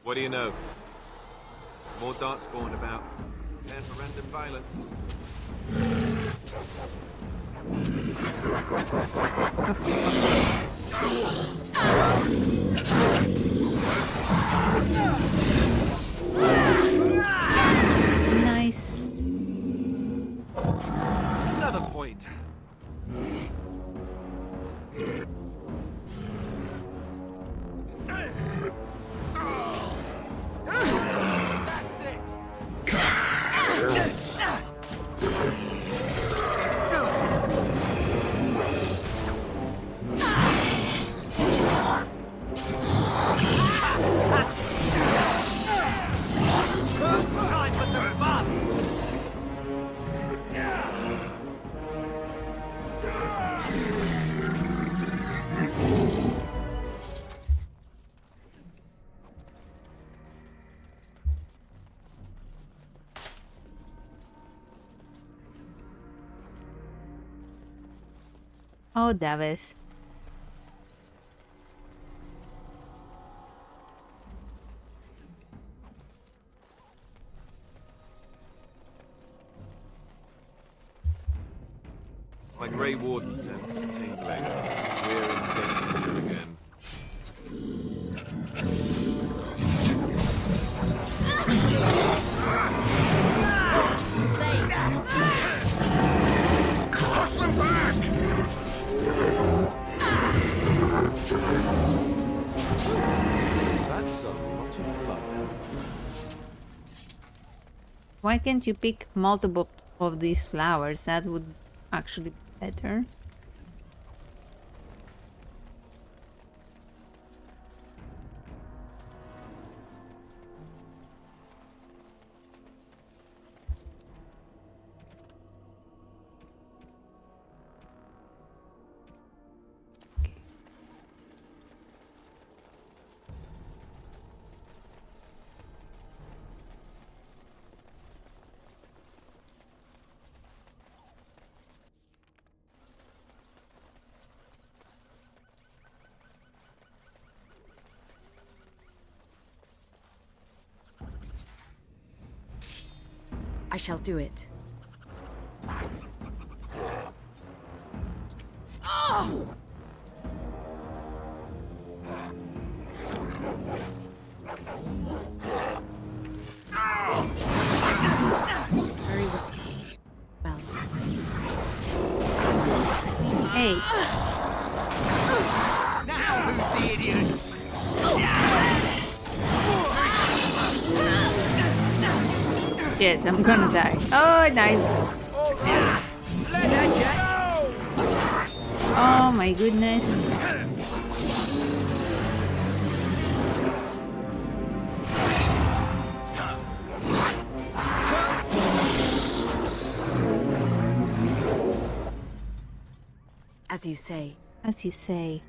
What do you know? More darkspawn about. Prepare for random violence. Nice. Another point. Time for some fun! Oh, Davis. My Grey Warden sense is tingling. We're in danger again. Crush them back! That's a lot of blood. Why can't you pick multiple of these flowers? That would actually be better. I shall do it. Oh! Very well. Hey. Now who's the idiot? Shit, I'm gonna die. Oh, I died. Oh my goodness. As you say. As you say.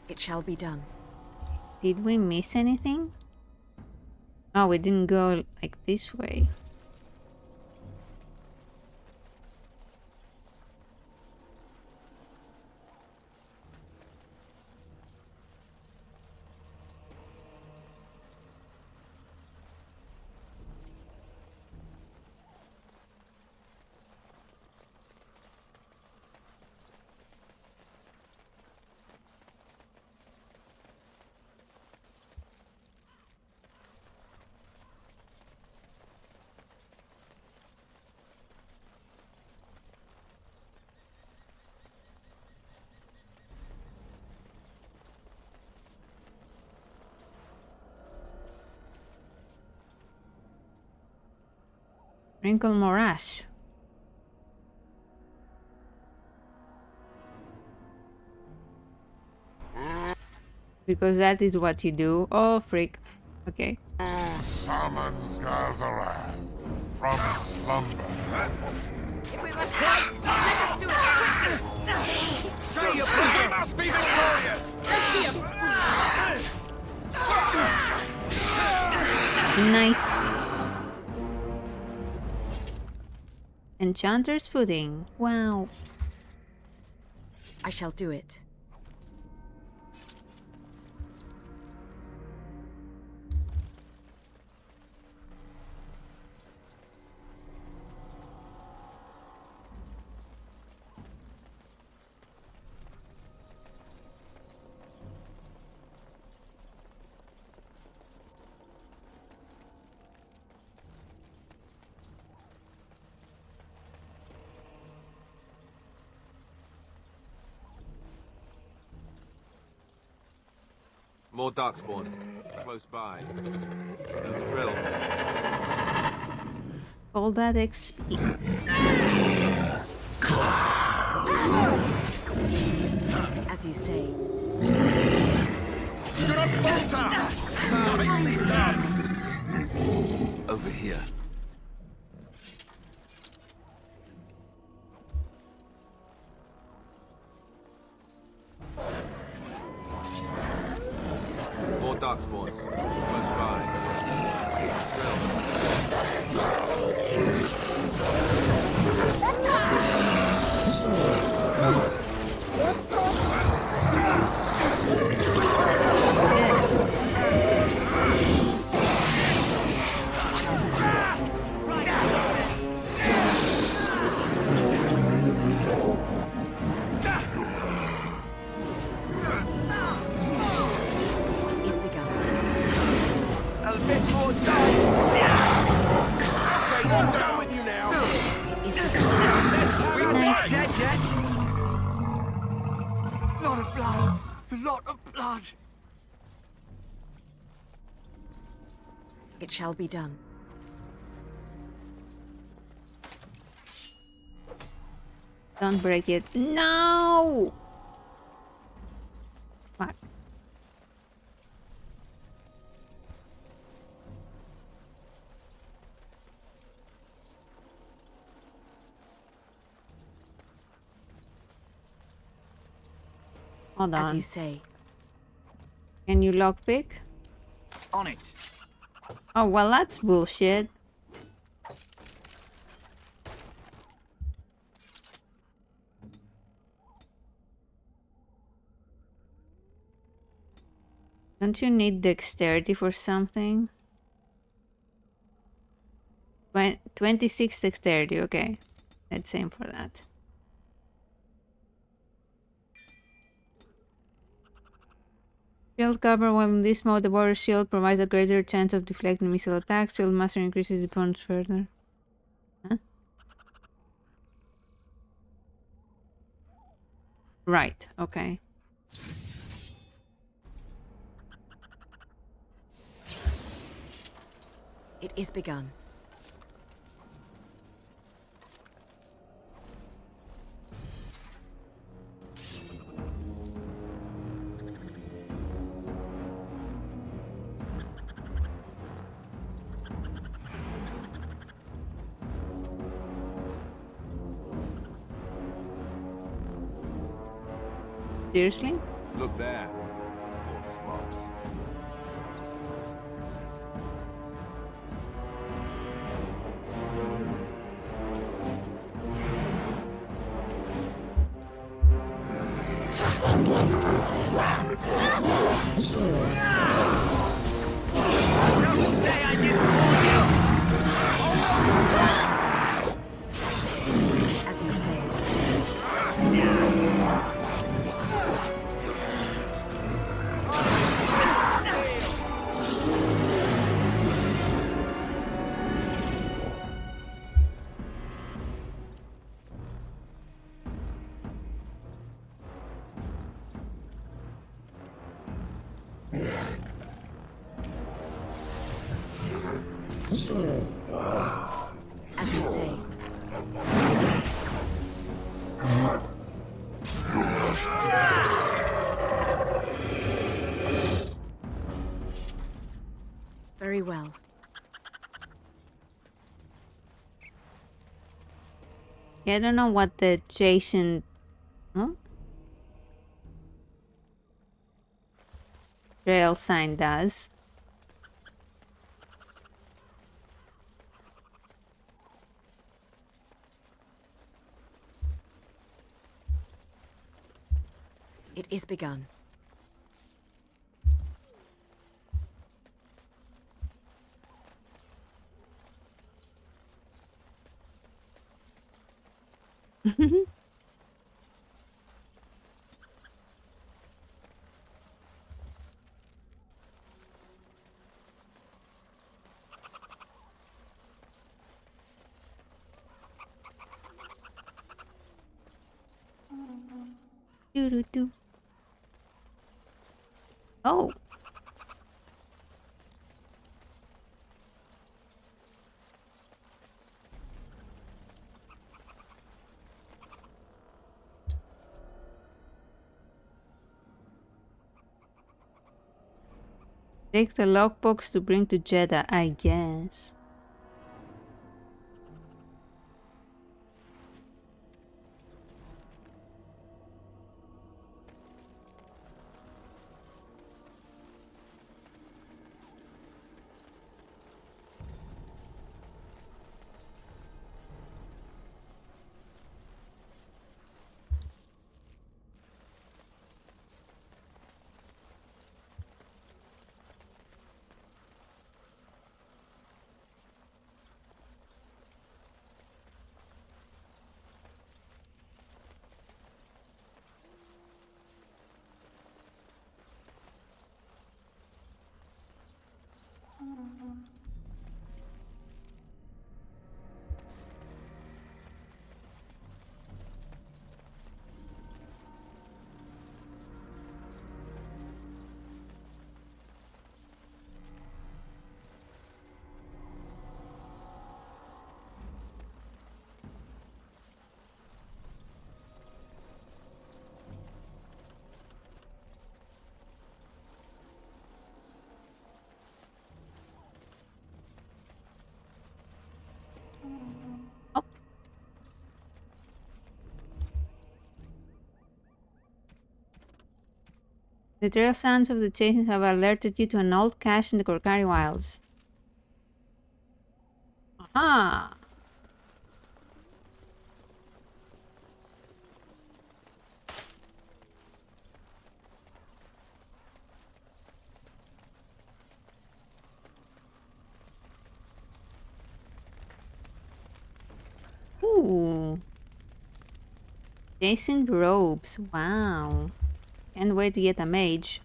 It shall be done. Did we miss anything? Oh, we didn't go like this way. Wrinkle Morash. Because that is what you do. Oh, freak. Okay. Summons Gazarath from slumber. If we must fight, let us do it quickly! Say your brother must be victorious! Nice. Enchanter's Footing. Wow. I shall do it. More darkspawn. Close by. There's a drill. All that XP. As you say. Do not falter! Nicely done! Over here. More darkspawn. Close by. A bit more time! Okay, I'm done with you now! We're not dead yet! Lot of blood! A lot of blood! It shall be done. Don't break it. No! Fuck. Hold on. As you say. Can you lockpick? On it. Oh, well, that's bullshit. Don't you need dexterity for something? 26 dexterity, okay. Let's aim for that. Shield cover. While in this mode, the warrior shield provides a greater chance of deflecting missile attacks. Shield master increases the opponent's further. Huh? Right, okay. It is begun. Seriously? Look there. Poor slobs. Don't say I didn't warn you! As you say. As you Very well. Yeah, I don't know what the adjacent... Huh? Trail sign does. It is begun. Doo-doo-doo. Oh. Take the lockbox to bring to Jeddah, I guess. Up. The trail sounds of the chasing have alerted you to an old cache in the Korkari Wilds. Aha! Ooh. Jason robes. Wow. Can't wait to get a mage.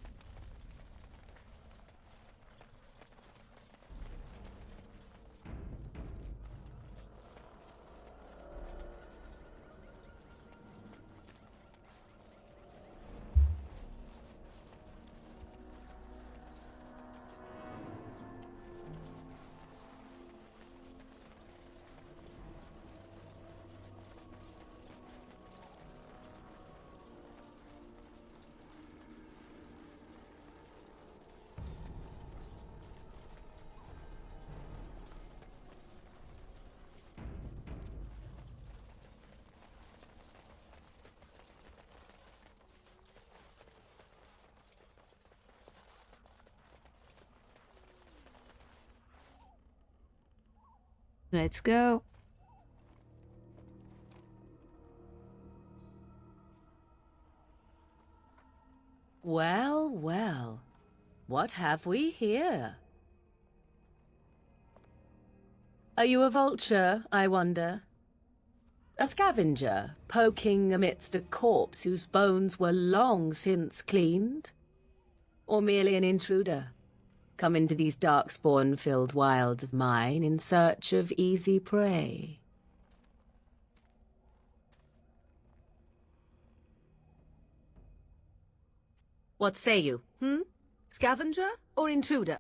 Let's go. Well, well. What have we here? Are you a vulture, I wonder? A scavenger, poking amidst a corpse whose bones were long since cleaned? Or merely an intruder, come into these darkspawn-filled wilds of mine in search of easy prey? What say you, Scavenger or intruder?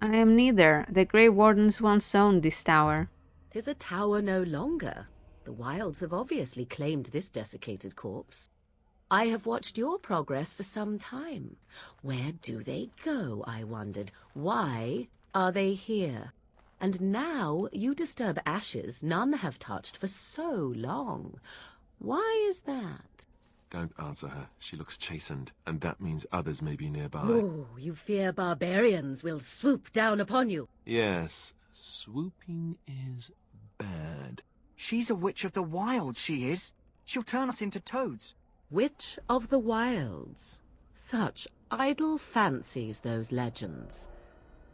I am neither. The Grey Wardens once owned this tower. 'Tis a tower no longer. The wilds have obviously claimed this desiccated corpse. I have watched your progress for some time. Where do they go, I wondered? Why are they here? And now you disturb ashes none have touched for so long. Why is that? Don't answer her. She looks chastened, and that means others may be nearby. Oh, you fear barbarians will swoop down upon you. Yes, swooping is bad. She's a witch of the wilds, she is. She'll turn us into toads. Witch of the wilds. Such idle fancies, those legends.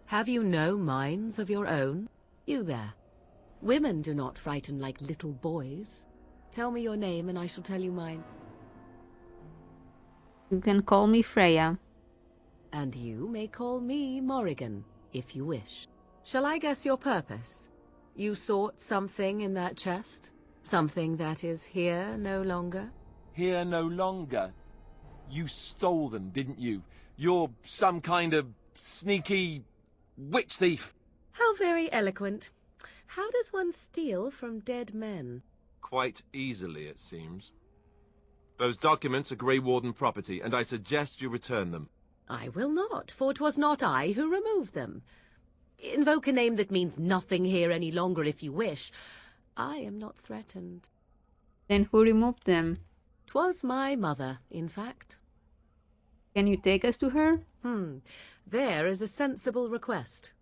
Have you no minds of your own? You there. Women do not frighten like little boys. Tell me your name and I shall tell you mine. You can call me Freya. And you may call me Morrigan, if you wish. Shall I guess your purpose? You sought something in that chest? Something that is here no longer? Here no longer. You stole them, didn't you? You're some kind of sneaky witch thief. How very eloquent. How does one steal from dead men? Quite easily, it seems. Those documents are Grey Warden property, and I suggest you return them. I will not, for 'twas not I who removed them. Invoke a name that means nothing here any longer if you wish. I am not threatened. Then who removed them? 'Twas my mother, in fact. Can you take us to her? There is a sensible request.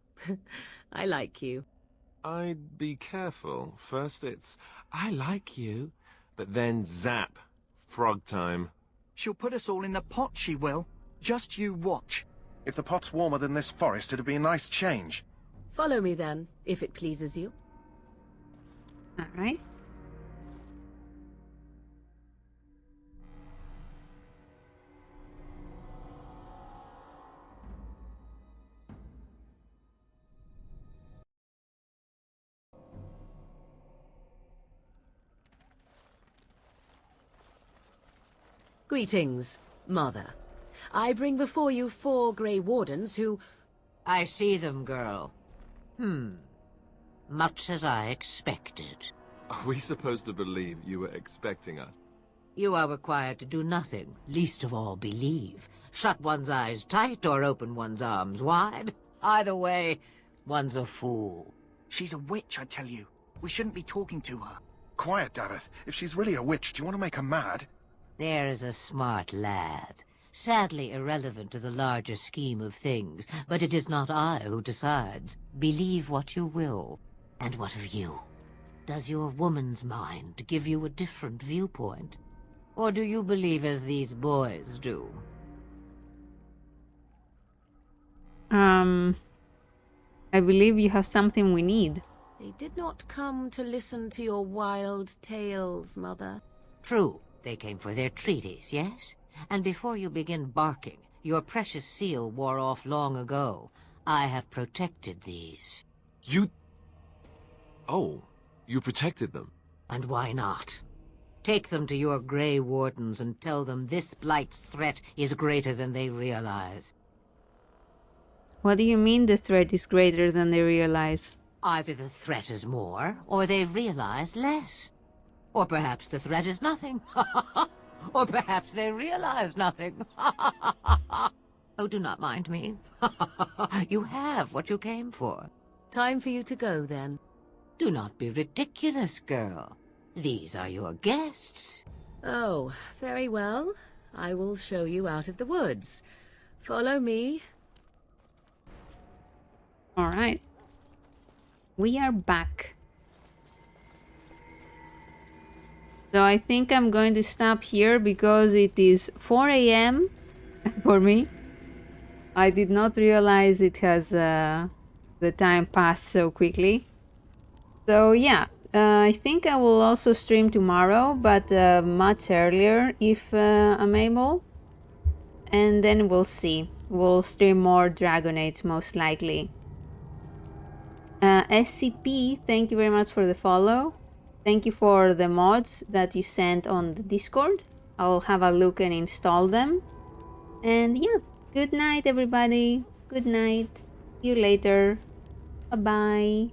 I like you. I'd be careful. First it's, I like you, but then zap. Frog time. She'll put us all in the pot, she will. Just you watch. If the pot's warmer than this forest, it'd be a nice change. Follow me then, if it pleases you. All right. Greetings, Mother. I bring before you 4 Grey Wardens who... I see them, girl. Much as I expected. Are we supposed to believe you were expecting us? You are required to do nothing, least of all believe. Shut one's eyes tight or open one's arms wide. Either way, one's a fool. She's a witch, I tell you. We shouldn't be talking to her. Quiet, Dareth. If she's really a witch, do you want to make her mad? There is a smart lad. Sadly irrelevant to the larger scheme of things, but it is not I who decides. Believe what you will. And what of you? Does your woman's mind give you a different viewpoint? Or do you believe as these boys do? I believe you have something we need. They did not come to listen to your wild tales, Mother. True. They came for their treaties, yes? And before you begin barking, your precious seal wore off long ago. I have protected these. You... Oh, you protected them? And why not? Take them to your Grey Wardens and tell them this Blight's threat is greater than they realize. What do you mean the threat is greater than they realize? Either the threat is more, or they realize less. Or perhaps the threat is nothing. Or perhaps they realize nothing. Oh, do not mind me. You have what you came for. Time for you to go, then. Do not be ridiculous, girl. These are your guests. Oh, very well. I will show you out of the woods. Follow me. All right. We are back. So I think I'm going to stop here because it is 4 a.m. for me. I did not realize it has the time passed so quickly. So yeah, I think I will also stream tomorrow, but much earlier if I'm able. And then we'll see. We'll stream more Dragon Age most likely. SCP, thank you very much for the follow. Thank you for the mods that you sent on the Discord. I'll have a look and install them. And yeah, good night everybody. Good night. See you later. Bye-bye.